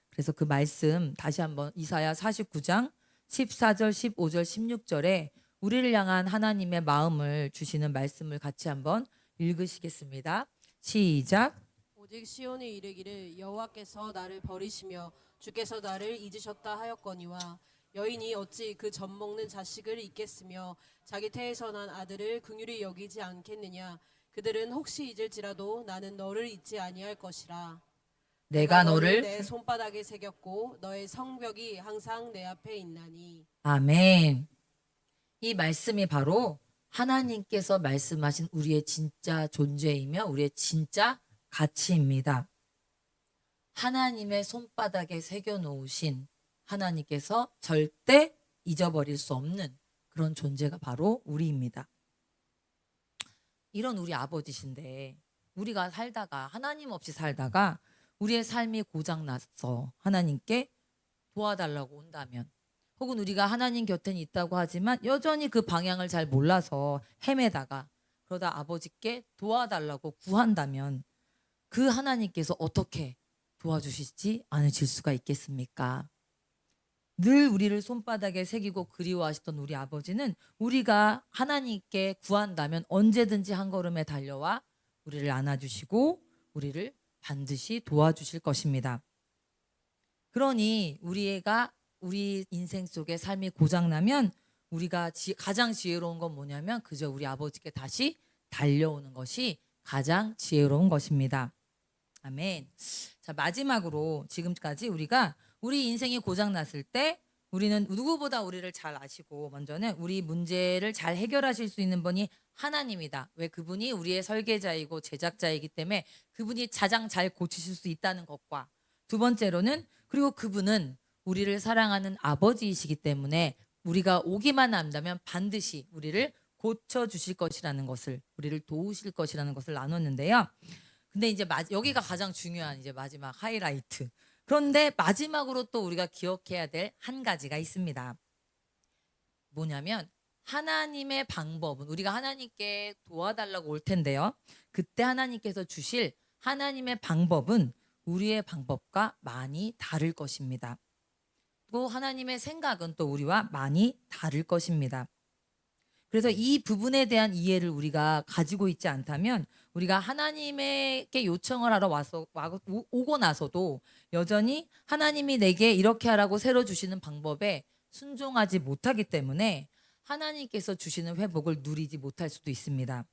그래서 그 말씀 다시 한번 이사야 49장 14절, 15절, 16절에 우리를 향한 하나님의 마음을 주시는 말씀을 같이 한번 읽으시겠습니다. 시작. 오직 시온이 이르기를 여호와께서 나를 버리시며 주께서 나를 잊으셨다 하였거니와 여인이 어찌 그 젖 먹는 자식을 잊겠으며 자기 태에서 난 아들을 긍휼히 여기지 않겠느냐. 그들은 혹시 잊을지라도 나는 너를 잊지 아니할 것이라. 내가 너를 내 손바닥에 새겼고 너의 성벽이 항상 내 앞에 있나니. 아멘. 이 말씀이 바로 하나님께서 말씀하신 우리의 진짜 존재이며 우리의 진짜 가치입니다. 하나님의 손바닥에 새겨 놓으신 하나님께서 절대 잊어버릴 수 없는 그런 존재가 바로 우리입니다. 이런 우리 아버지신데 우리가 살다가 하나님 없이 살다가 우리의 삶이 고장났어 하나님께 도와달라고 온다면, 혹은 우리가 하나님 곁에 있다고 하지만 여전히 그 방향을 잘 몰라서 헤매다가 그러다 아버지께 도와달라고 구한다면 그 하나님께서 어떻게 도와주시지 않으실 수가 있겠습니까? 늘 우리를 손바닥에 새기고 그리워하시던 우리 아버지는 우리가 하나님께 구한다면 언제든지 한 걸음에 달려와 우리를 안아주시고 우리를 반드시 도와주실 것입니다. 그러니 우리 인생 속에 삶이 고장나면 우리가 가장 지혜로운 건 뭐냐면 그저 우리 아버지께 다시 달려오는 것이 가장 지혜로운 것입니다. 아멘. 자, 마지막으로 지금까지 우리가 우리 인생이 고장났을 때 우리는 누구보다 우리를 잘 아시고 먼저는 우리 문제를 잘 해결하실 수 있는 분이 하나님이다. 왜? 그분이 우리의 설계자이고 제작자이기 때문에 그분이 가장 잘 고치실 수 있다는 것과, 두 번째로는 그리고 그분은 우리를 사랑하는 아버지이시기 때문에 우리가 오기만 한다면 반드시 우리를 고쳐주실 것이라는 것을, 우리를 도우실 것이라는 것을 나눴는데요. 근데 이제 여기가 가장 중요한 이제 마지막 하이라이트. 그런데 마지막으로 또 우리가 기억해야 될 한 가지가 있습니다. 뭐냐면 하나님의 방법은, 우리가 하나님께 도와달라고 올 텐데요. 그때 하나님께서 주실 하나님의 방법은 우리의 방법과 많이 다를 것입니다. 또 하나님의 생각은 또 우리와 많이 다를 것입니다. 그래서 이 부분에 대한 이해를 우리가 가지고 있지 않다면 우리가 하나님에게 요청을 하러 오고 나서도 여전히 하나님이 내게 이렇게 하라고 새로 주시는 방법에 순종하지 못하기 때문에 하나님께서 주시는 회복을 누리지 못할 수도 있습니다.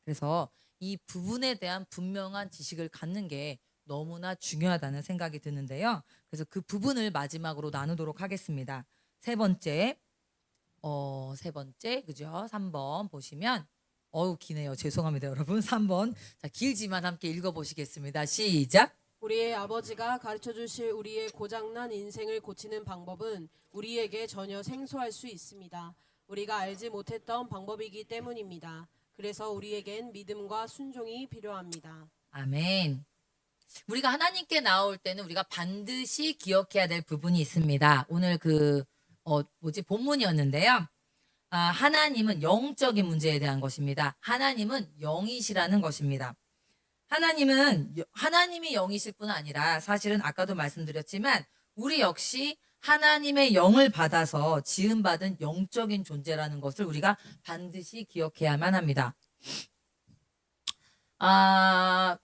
그래서 이 부분에 대한 분명한 지식을 갖는 게 너무나 중요하다는 생각이 드는데요. 그래서 그 부분을 마지막으로 나누도록 하겠습니다. 세 번째, 그죠? 3번 보시면 기네요. 죄송합니다, 여러분. 3번. 자, 길지만 함께 읽어보시겠습니다. 시작. 우리의 아버지가 가르쳐 주실 우리의 고장난 인생을 고치는 방법은 우리에게 전혀 생소할 수 있습니다. 우리가 알지 못했던 방법이기 때문입니다. 그래서 우리에겐 믿음과 순종이 필요합니다. 아멘. 우리가 하나님께 나올 때는 우리가 반드시 기억해야 될 부분이 있습니다. 오늘 본문이었는데요. 하나님은 영적인 문제에 대한 것입니다. 하나님은 영이시라는 것입니다. 하나님이 영이실 뿐 아니라 사실은 아까도 말씀드렸지만 우리 역시 하나님의 영을 받아서 지음받은 영적인 존재라는 것을 우리가 반드시 기억해야만 합니다.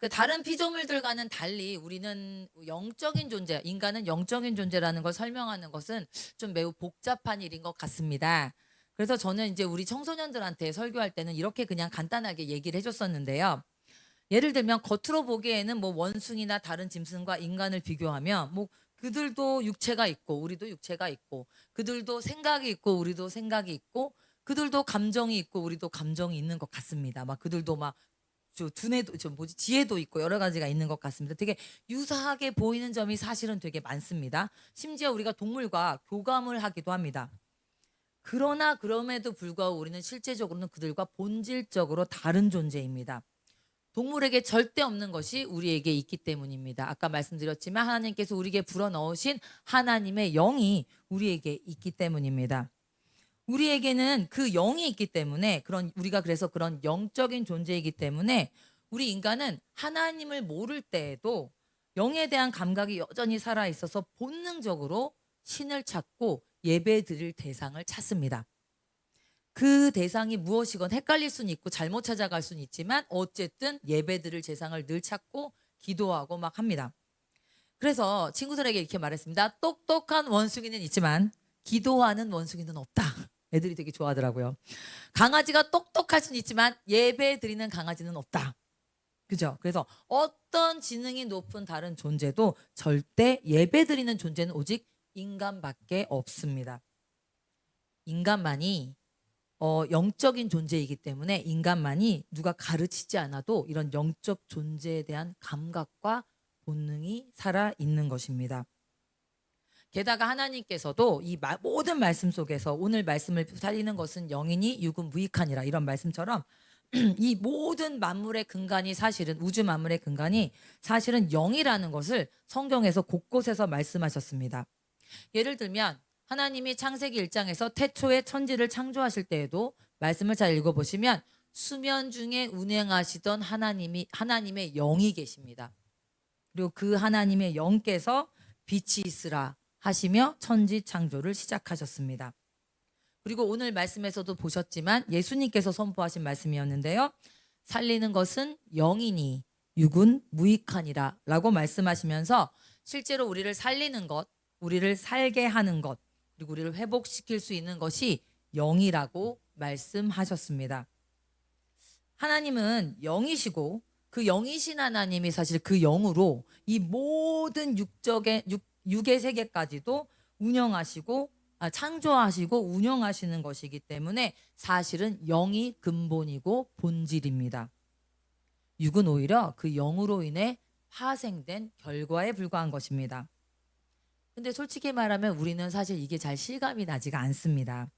다른 피조물들과는 달리 우리는 영적인 존재, 인간은 영적인 존재라는 걸 설명하는 것은 좀 매우 복잡한 일인 것 같습니다. 그래서 저는 이제 우리 청소년들한테 설교할 때는 이렇게 그냥 간단하게 얘기를 해줬었는데요. 예를 들면 겉으로 보기에는 뭐 원숭이나 다른 짐승과 인간을 비교하면 뭐 그들도 육체가 있고 우리도 육체가 있고 그들도 생각이 있고 우리도 생각이 있고 그들도 감정이 있고 우리도 감정이 있는 것 같습니다. 막 그들도 막 두뇌도 지혜도 있고 여러 가지가 있는 것 같습니다. 되게 유사하게 보이는 점이 사실은 되게 많습니다. 심지어 우리가 동물과 교감을 하기도 합니다. 그러나 그럼에도 불구하고 우리는 실제적으로는 그들과 본질적으로 다른 존재입니다. 동물에게 절대 없는 것이 우리에게 있기 때문입니다. 아까 말씀드렸지만 하나님께서 우리에게 불어넣으신 하나님의 영이 우리에게 있기 때문입니다. 우리에게는 그 영이 있기 때문에 우리가 그래서 그런 영적인 존재이기 때문에 우리 인간은 하나님을 모를 때에도 영에 대한 감각이 여전히 살아 있어서 본능적으로 신을 찾고 예배 드릴 대상을 찾습니다. 그 대상이 무엇이건 헷갈릴 수는 있고 잘못 찾아갈 수는 있지만 어쨌든 예배 드릴 대상을 늘 찾고 기도하고 막 합니다. 그래서 친구들에게 이렇게 말했습니다. 똑똑한 원숭이는 있지만 기도하는 원숭이는 없다. 애들이 되게 좋아하더라고요. 강아지가 똑똑할 수는 있지만 예배 드리는 강아지는 없다. 그죠? 그래서 어떤 지능이 높은 다른 존재도 절대 예배 드리는 존재는 오직 인간밖에 없습니다. 인간만이 영적인 존재이기 때문에 인간만이 누가 가르치지 않아도 이런 영적 존재에 대한 감각과 본능이 살아 있는 것입니다. 게다가 하나님께서도 이 모든 말씀 속에서 오늘 말씀을 살리는 것은 영이니 육은 무익하니라 이런 말씀처럼 이 모든 만물의 근간이 사실은 우주 만물의 근간이 사실은 영이라는 것을 성경에서 곳곳에서 말씀하셨습니다. 예를 들면 하나님이 창세기 1장에서 태초에 천지를 창조하실 때에도 말씀을 잘 읽어보시면 수면 중에 운행하시던 하나님의 영이 계십니다. 그리고 그 하나님의 영께서 빛이 있으라 하시며 천지 창조를 시작하셨습니다. 그리고 오늘 말씀에서도 보셨지만 예수님께서 선포하신 말씀이었는데요. 살리는 것은 영이니 육은 무익하니라 라고 말씀하시면서 실제로 우리를 살리는 것, 우리를 살게 하는 것, 그리고 우리를 회복시킬 수 있는 것이 영이라고 말씀하셨습니다. 하나님은 영이시고 그 영이신 하나님이 사실 그 영으로 이 모든 육의 세계까지도 운영하시고 창조하시고 운영하시는 것이기 때문에 사실은 영이 근본이고 본질입니다. 육은 오히려 그 영으로 인해 파생된 결과에 불과한 것입니다. 근데 솔직히 말하면 우리는 사실 이게 잘 실감이 나지가 않습니다.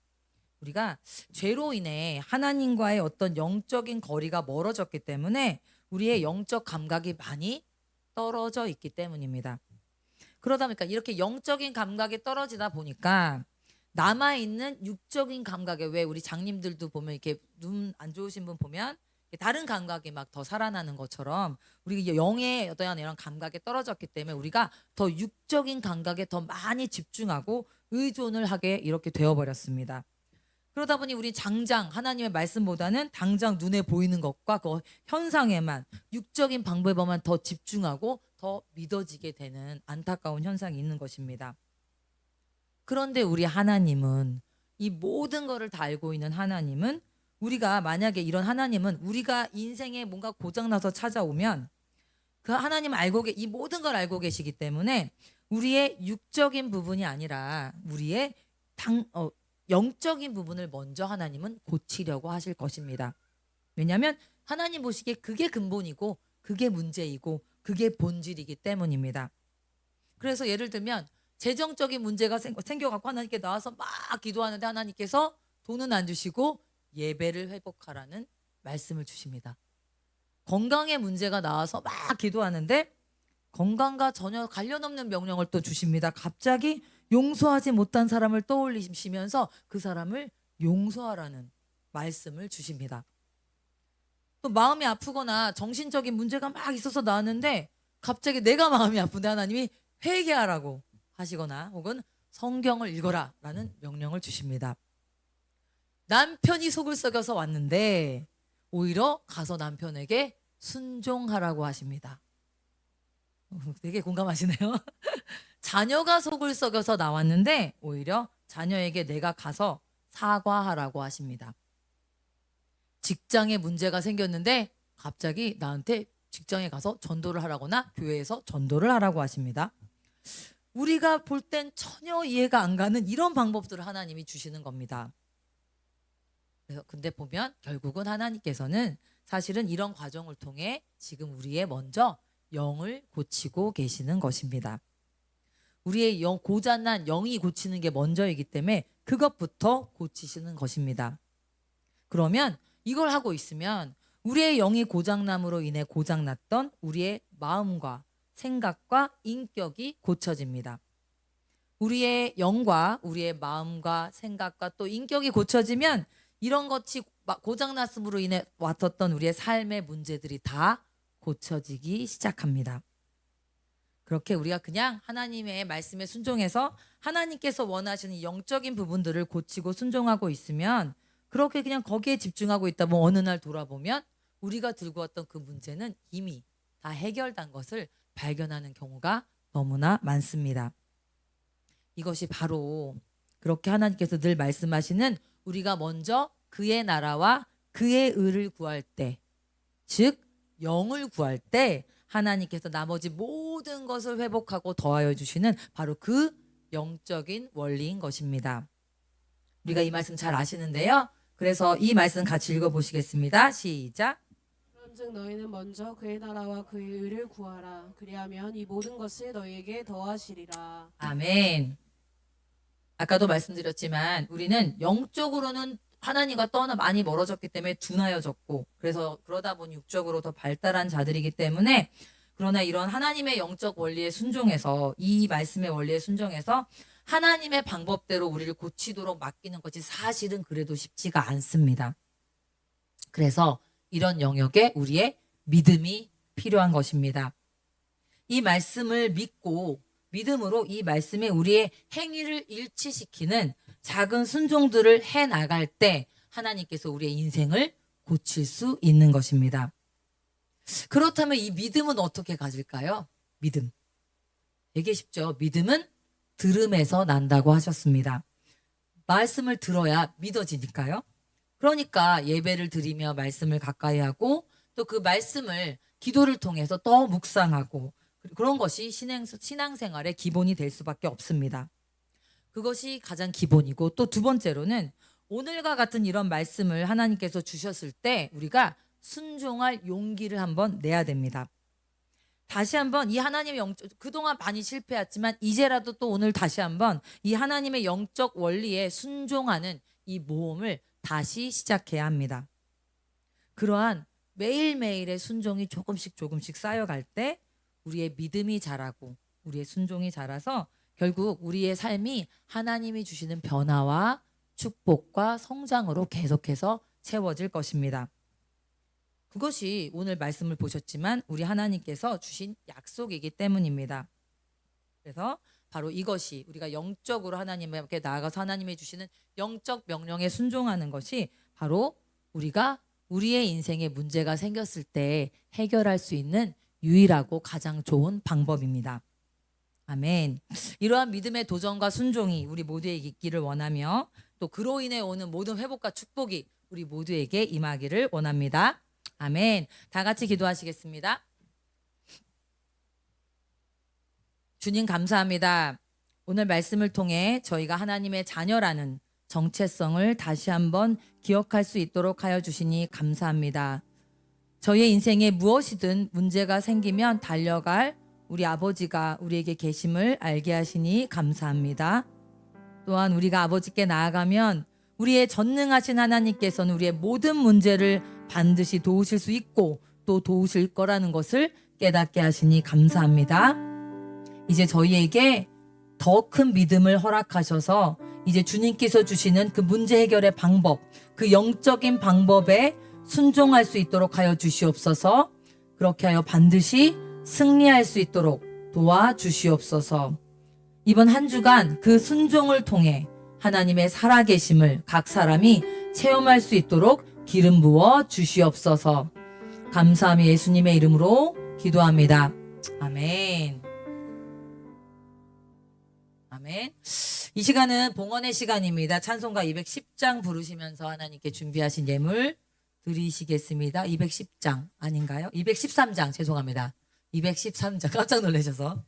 우리가 죄로 인해 하나님과의 어떤 영적인 거리가 멀어졌기 때문에 우리의 영적 감각이 많이 떨어져 있기 때문입니다. 그러다 보니까 이렇게 영적인 감각이 떨어지다 보니까 남아있는 육적인 감각에 왜 우리 장님들도 보면 이렇게 눈 안 좋으신 분 보면 다른 감각이 막 더 살아나는 것처럼 우리 영의 어떠한 이런 감각이 떨어졌기 때문에 우리가 더 육적인 감각에 더 많이 집중하고 의존을 하게 이렇게 되어버렸습니다. 그러다 보니 우리 당장 하나님의 말씀보다는 당장 눈에 보이는 것과 그 현상에만 육적인 방법에만 더 집중하고 더 믿어지게 되는 안타까운 현상이 있는 것입니다. 그런데 우리 하나님은 이 모든 것을 다 알고 있는 하나님은 우리가 만약에 이런 하나님은 우리가 인생에 뭔가 고장나서 찾아오면 그 하나님은 이 모든 걸 알고 계시기 때문에 우리의 육적인 부분이 아니라 우리의 영적인 부분을 먼저 하나님은 고치려고 하실 것입니다. 왜냐하면 하나님 보시기에 그게 근본이고 그게 문제이고 그게 본질이기 때문입니다. 그래서 예를 들면 재정적인 문제가 생겨갖고 하나님께 나와서 막 기도하는데 하나님께서 돈은 안 주시고 예배를 회복하라는 말씀을 주십니다. 건강에 문제가 나와서 막 기도하는데 건강과 전혀 관련 없는 명령을 또 주십니다. 갑자기 용서하지 못한 사람을 떠올리시면서 그 사람을 용서하라는 말씀을 주십니다. 또 마음이 아프거나 정신적인 문제가 막 있어서 나왔는데 갑자기 내가 마음이 아픈데 하나님이 회개하라고 하시거나 혹은 성경을 읽어라 라는 명령을 주십니다. 남편이 속을 썩여서 왔는데 오히려 가서 남편에게 순종하라고 하십니다. 되게 공감하시네요. 자녀가 속을 썩여서 나왔는데 오히려 자녀에게 내가 가서 사과하라고 하십니다. 직장에 문제가 생겼는데 갑자기 나한테 직장에 가서 전도를 하라거나 교회에서 전도를 하라고 하십니다. 우리가 볼 땐 전혀 이해가 안 가는 이런 방법들을 하나님이 주시는 겁니다. 그래서 근데 보면 결국은 하나님께서는 사실은 이런 과정을 통해 지금 우리의 먼저 영을 고치고 계시는 것입니다. 우리의 고장난 영이 고치는 게 먼저이기 때문에 그것부터 고치시는 것입니다. 그러면 이걸 하고 있으면 우리의 영이 고장남으로 인해 고장났던 우리의 마음과 생각과 인격이 고쳐집니다. 우리의 영과 우리의 마음과 생각과 또 인격이 고쳐지면 이런 것이 고장났음으로 인해 왔었던 우리의 삶의 문제들이 다 고쳐지기 시작합니다. 그렇게 우리가 그냥 하나님의 말씀에 순종해서 하나님께서 원하시는 영적인 부분들을 고치고 순종하고 있으면 그렇게 그냥 거기에 집중하고 있다 보면 어느 날 돌아보면 우리가 들고 왔던 그 문제는 이미 다 해결된 것을 발견하는 경우가 너무나 많습니다. 이것이 바로 그렇게 하나님께서 늘 말씀하시는 우리가 먼저 그의 나라와 그의 의를 구할 때, 즉 영을 구할 때 하나님께서 나머지 모든 것을 회복하고 더하여 주시는 바로 그 영적인 원리인 것입니다. 우리가 이 말씀 잘 아시는데요. 그래서 이 말씀 같이 읽어보시겠습니다. 시작. 그런즉 너희는 먼저 그의 나라와 그의 의를 구하라. 그리하면 이 모든 것을 너희에게 더하시리라. 아멘. 아까도 말씀드렸지만 우리는 영적으로는 하나님과 떠나 많이 멀어졌기 때문에 둔하여졌고 그래서 그러다 보니 육적으로 더 발달한 자들이기 때문에 그러나 이런 하나님의 영적 원리에 순종해서 이 말씀의 원리에 순종해서 하나님의 방법대로 우리를 고치도록 맡기는 것이 사실은 그래도 쉽지가 않습니다. 그래서 이런 영역에 우리의 믿음이 필요한 것입니다. 이 말씀을 믿고 믿음으로 이 말씀에 우리의 행위를 일치시키는 작은 순종들을 해 나갈 때 하나님께서 우리의 인생을 고칠 수 있는 것입니다. 그렇다면 이 믿음은 어떻게 가질까요? 믿음. 되게 쉽죠. 믿음은 들음에서 난다고 하셨습니다. 말씀을 들어야 믿어지니까요. 그러니까 예배를 드리며 말씀을 가까이 하고 또 그 말씀을 기도를 통해서 더 묵상하고 그런 것이 신앙생활의 기본이 될 수밖에 없습니다. 그것이 가장 기본이고 또 두 번째로는 오늘과 같은 이런 말씀을 하나님께서 주셨을 때 우리가 순종할 용기를 한번 내야 됩니다. 다시 한번 이 하나님의 그동안 많이 실패했지만 이제라도 또 오늘 다시 한번 이 하나님의 영적 원리에 순종하는 이 모험을 다시 시작해야 합니다. 그러한 매일매일의 순종이 조금씩 쌓여갈 때 우리의 믿음이 자라고 우리의 순종이 자라서 결국 우리의 삶이 하나님이 주시는 변화와 축복과 성장으로 계속해서 채워질 것입니다. 그것이 오늘 말씀을 보셨지만 우리 하나님께서 주신 약속이기 때문입니다. 그래서 바로 이것이 우리가 영적으로 하나님께 나아가서 하나님이 주시는 영적 명령에 순종하는 것이 바로 우리가 우리의 인생에 문제가 생겼을 때 해결할 수 있는 유일하고 가장 좋은 방법입니다. 아멘. 이러한 믿음의 도전과 순종이 우리 모두에게 있기를 원하며 또 그로 인해 오는 모든 회복과 축복이 우리 모두에게 임하기를 원합니다. 아멘. 다 같이 기도하시겠습니다. 주님 감사합니다. 오늘 말씀을 통해 저희가 하나님의 자녀라는 정체성을 다시 한번 기억할 수 있도록 하여 주시니 감사합니다. 저희의 인생에 무엇이든 문제가 생기면 달려갈 우리 아버지가 우리에게 계심을 알게 하시니 감사합니다. 또한 우리가 아버지께 나아가면 우리의 전능하신 하나님께서는 우리의 모든 문제를 반드시 도우실 수 있고 또 도우실 거라는 것을 깨닫게 하시니 감사합니다. 이제 저희에게 더 큰 믿음을 허락하셔서 이제 주님께서 주시는 그 문제 해결의 방법, 그 영적인 방법에 순종할 수 있도록 하여 주시옵소서. 그렇게 하여 반드시 승리할 수 있도록 도와주시옵소서. 이번 한 주간 그 순종을 통해 하나님의 살아계심을 각 사람이 체험할 수 있도록 기름 부어 주시옵소서. 감사함이 예수님의 이름으로 기도합니다. 아멘. 아멘. 이 시간은 봉헌의 시간입니다. 찬송가 210장 부르시면서 하나님께 준비하신 예물 드리시겠습니다. 210장 아닌가요? 213장 죄송합니다. 213장 깜짝 놀라셔서.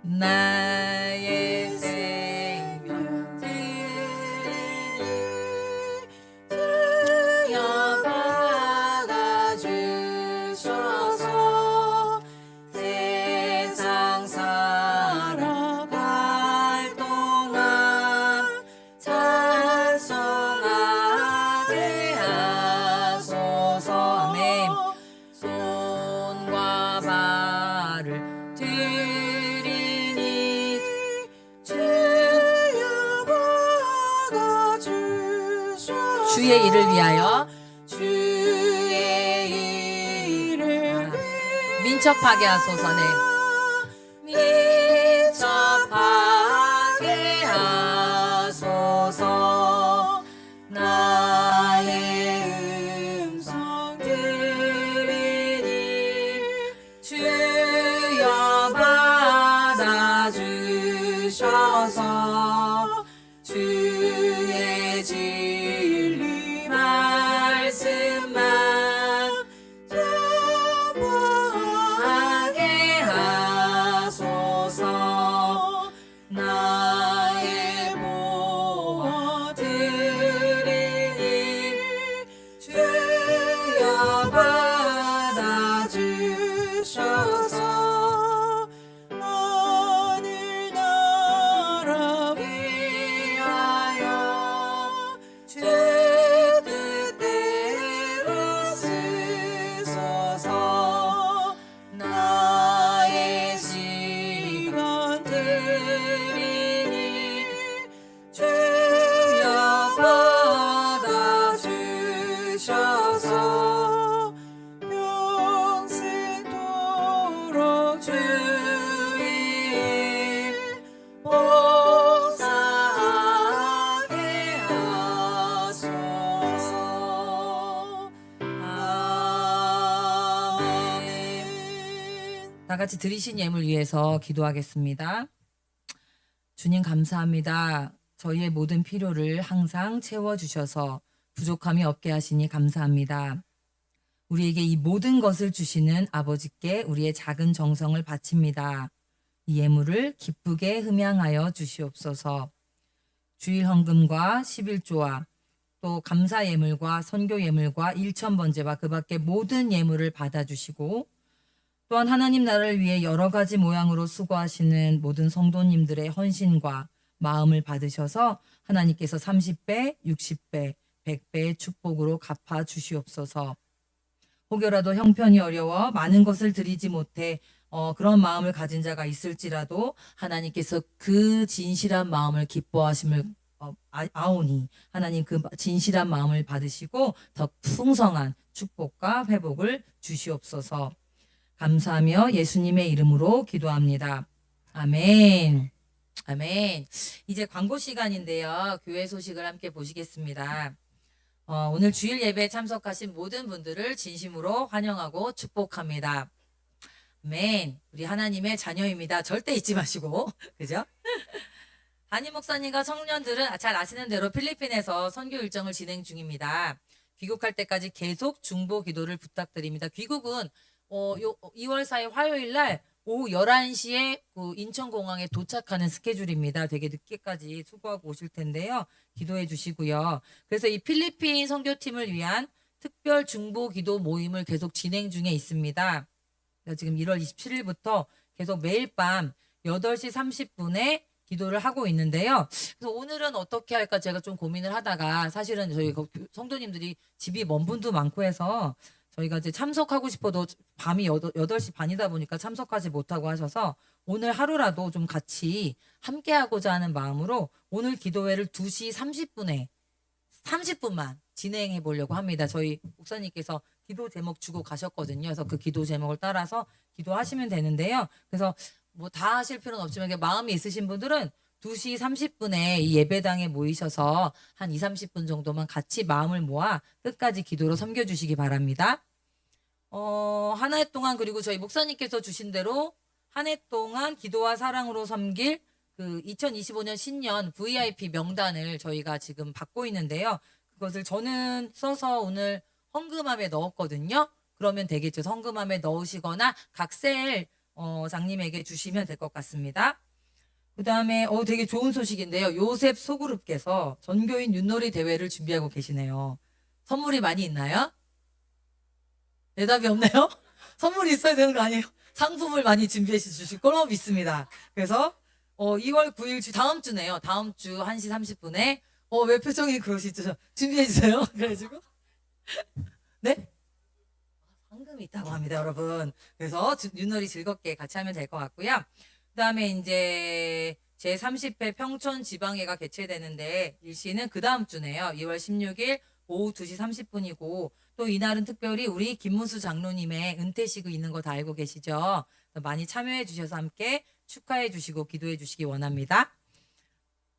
나의 생명 주여 받아주셔서 세상 살아갈 동안 찬송하게 하소서. 아멘. 손과 발을 드리니 주여 받아주셔서 주의 일을 위하여 주의 일을 민첩하게 하소서네. 민첩하게 하소서. 나의 음성 들으니 주여 받아주셔서 주의 진리 말씀만 전하게 하소서. 나의 보호 드리니 주여 받아주셔서 하늘나라 위하여 주 뜻대로 쓰소서. 나의 시간 드리니 주여 받아주셔서 평생토록 주의 봉사하게 하소서. 아멘. 다 같이 드리신 예물 위해서 기도하겠습니다. 주님 감사합니다. 저희의 모든 필요를 항상 채워주셔서 부족함이 없게 하시니 감사합니다. 우리에게 이 모든 것을 주시는 아버지께 우리의 작은 정성을 바칩니다. 이 예물을 기쁘게 흠양하여 주시옵소서. 주일 헌금과 11조와 또 감사 예물과 선교 예물과 일천번제와 그 밖에 모든 예물을 받아주시고 또한 하나님 나라를 위해 여러 가지 모양으로 수고하시는 모든 성도님들의 헌신과 마음을 받으셔서 하나님께서 30배, 60배, 100배의 축복으로 갚아 주시옵소서. 혹여라도 형편이 어려워 많은 것을 드리지 못해 그런 마음을 가진 자가 있을지라도 하나님께서 그 진실한 마음을 기뻐하심을 아오니 하나님 그 진실한 마음을 받으시고 더 풍성한 축복과 회복을 주시옵소서. 감사하며 예수님의 이름으로 기도합니다. 아멘. 아멘. 이제 광고 시간인데요. 교회 소식을 함께 보시겠습니다. 오늘 주일 예배에 참석하신 모든 분들을 진심으로 환영하고 축복합니다. 아멘. 우리 하나님의 자녀입니다. 절대 잊지 마시고. 그죠? 담임 목사님과 청년들은 잘 아시는 대로 필리핀에서 선교 일정을 진행 중입니다. 귀국할 때까지 계속 중보 기도를 부탁드립니다. 귀국은 2월 4일 화요일 날 오후 11시에 그 인천공항에 도착하는 스케줄입니다. 되게 늦게까지 수고하고 오실 텐데요. 기도해 주시고요. 그래서 이 필리핀 선교팀을 위한 특별 중보 기도 모임을 계속 진행 중에 있습니다. 지금 1월 27일부터 계속 매일 밤 8시 30분에 기도를 하고 있는데요. 그래서 오늘은 어떻게 할까 제가 좀 고민을 하다가 사실은 저희 성도님들이 집이 먼 분도 많고 해서 저희가 이제 참석하고 싶어도 밤이 8시 반이다 보니까 참석하지 못하고 하셔서 오늘 하루라도 좀 같이 함께 하고자 하는 마음으로 오늘 기도회를 2시 30분에 30분만 진행해 보려고 합니다. 저희 목사님께서 기도 제목 주고 가셨거든요. 그래서 그 기도 제목을 따라서 기도하시면 되는데요. 그래서 뭐 다 하실 필요는 없지만 마음이 있으신 분들은 2시 30분에 이 예배당에 모이셔서 한 2, 30분 정도만 같이 마음을 모아 끝까지 기도로 섬겨주시기 바랍니다. 한 해 동안 그리고 저희 목사님께서 주신 대로 한 해 동안 기도와 사랑으로 섬길 그 2025년 신년 VIP 명단을 저희가 지금 받고 있는데요. 그것을 저는 써서 오늘 헌금함에 넣었거든요. 그러면 되겠죠. 헌금함에 넣으시거나 각셀 장님에게 주시면 될 것 같습니다. 그 다음에 되게 좋은 소식인데요. 요셉 소그룹께서 전교인 윷놀이 대회를 준비하고 계시네요. 선물이 많이 있나요? 대답이 없네요. 선물이 있어야 되는 거 아니에요? 상품을 많이 준비해 주실 거로 믿습니다. 그래서 2월 9일 다음 주네요. 다음 주 1시 30분에 왜 표정이 그러시죠? 준비해 주세요. 그래가지고 네? 상금이 있다고 합니다, 여러분. 그래서 윷놀이 즐겁게 같이 하면 될 것 같고요. 그다음에 이제 제30회 평촌 지방회가 개최되는데 일시는 그 다음 주네요. 2월 16일 오후 2시 30분이고 또 이날은 특별히 우리 김문수 장로님의 은퇴식이 있는 거 다 알고 계시죠? 많이 참여해 주셔서 함께 축하해 주시고 기도해 주시기 원합니다.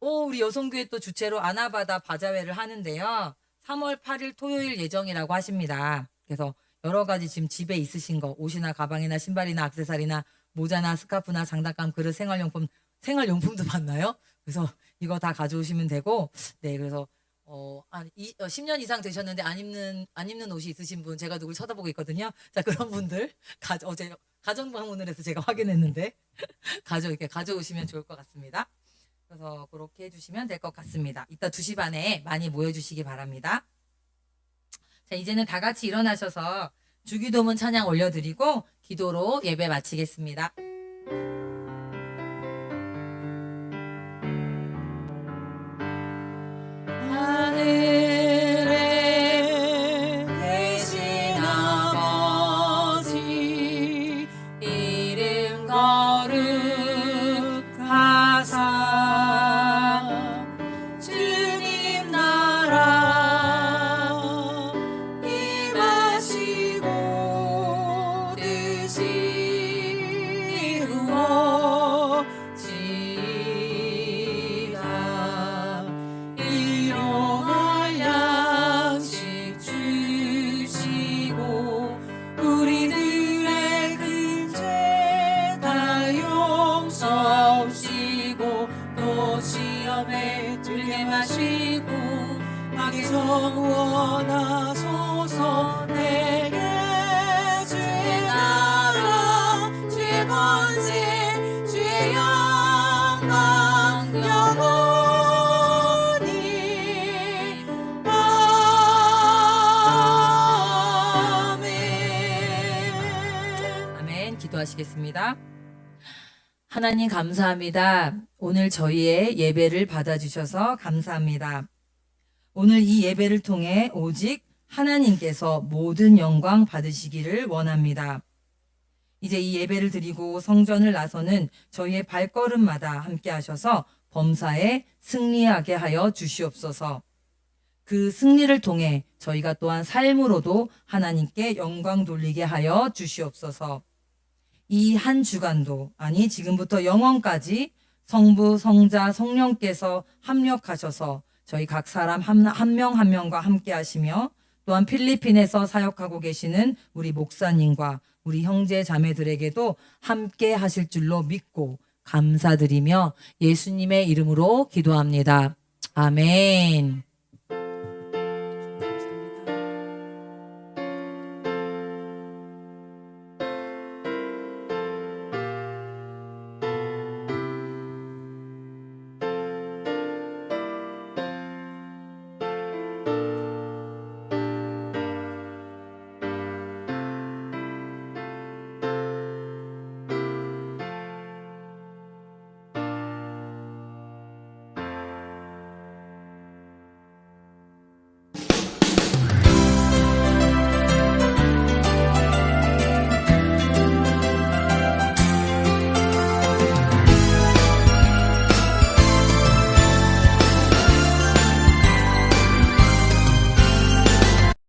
우리 여성교회 또 주최로 아나바다 바자회를 하는데요. 3월 8일 토요일 예정이라고 하십니다. 그래서 여러 가지 지금 집에 있으신 거 옷이나 가방이나 신발이나 액세서리나 모자나 스카프나 장난감 그릇 생활용품도 받나요? 그래서 이거 다 가져오시면 되고 네 그래서 10년 이상 되셨는데 안 입는 옷이 있으신 분 제가 누굴 쳐다보고 있거든요. 자 그런 분들 어제 가정 방문을 해서 제가 확인했는데 이렇게 가져오시면 좋을 것 같습니다. 그래서 그렇게 해주시면 될 것 같습니다. 이따 2시 반에 많이 모여주시기 바랍니다. 자 이제는 다 같이 일어나셔서 주기도문 찬양 올려드리고 기도로 예배 마치겠습니다. 하늘에 계신 아버지 이름 거룩하사 주님 나라 임하시고 뜻이 이루어지이다 일용할 양식 주시고 우리들의 큰 죄 다 용서하시고 또 시험에 들게 마시고 악에서 구원하소서 내게 주의 나라 주의 권세 주의 영광 영원히 아멘. 기도하시겠습니다. 하나님 감사합니다. 오늘 저희의 예배를 받아주셔서 감사합니다. 오늘 이 예배를 통해 오직 하나님께서 모든 영광 받으시기를 원합니다. 이제 이 예배를 드리고 성전을 나서는 저희의 발걸음마다 함께 하셔서 범사에 승리하게 하여 주시옵소서. 그 승리를 통해 저희가 또한 삶으로도 하나님께 영광 돌리게 하여 주시옵소서. 이 한 주간도 아니 지금부터 영원까지 성부, 성자, 성령께서 합력하셔서 저희 각 사람 한 명 한 명과 함께 하시며 또한 필리핀에서 사역하고 계시는 우리 목사님과 우리 형제 자매들에게도 함께 하실 줄로 믿고 감사드리며 예수님의 이름으로 기도합니다. 아멘.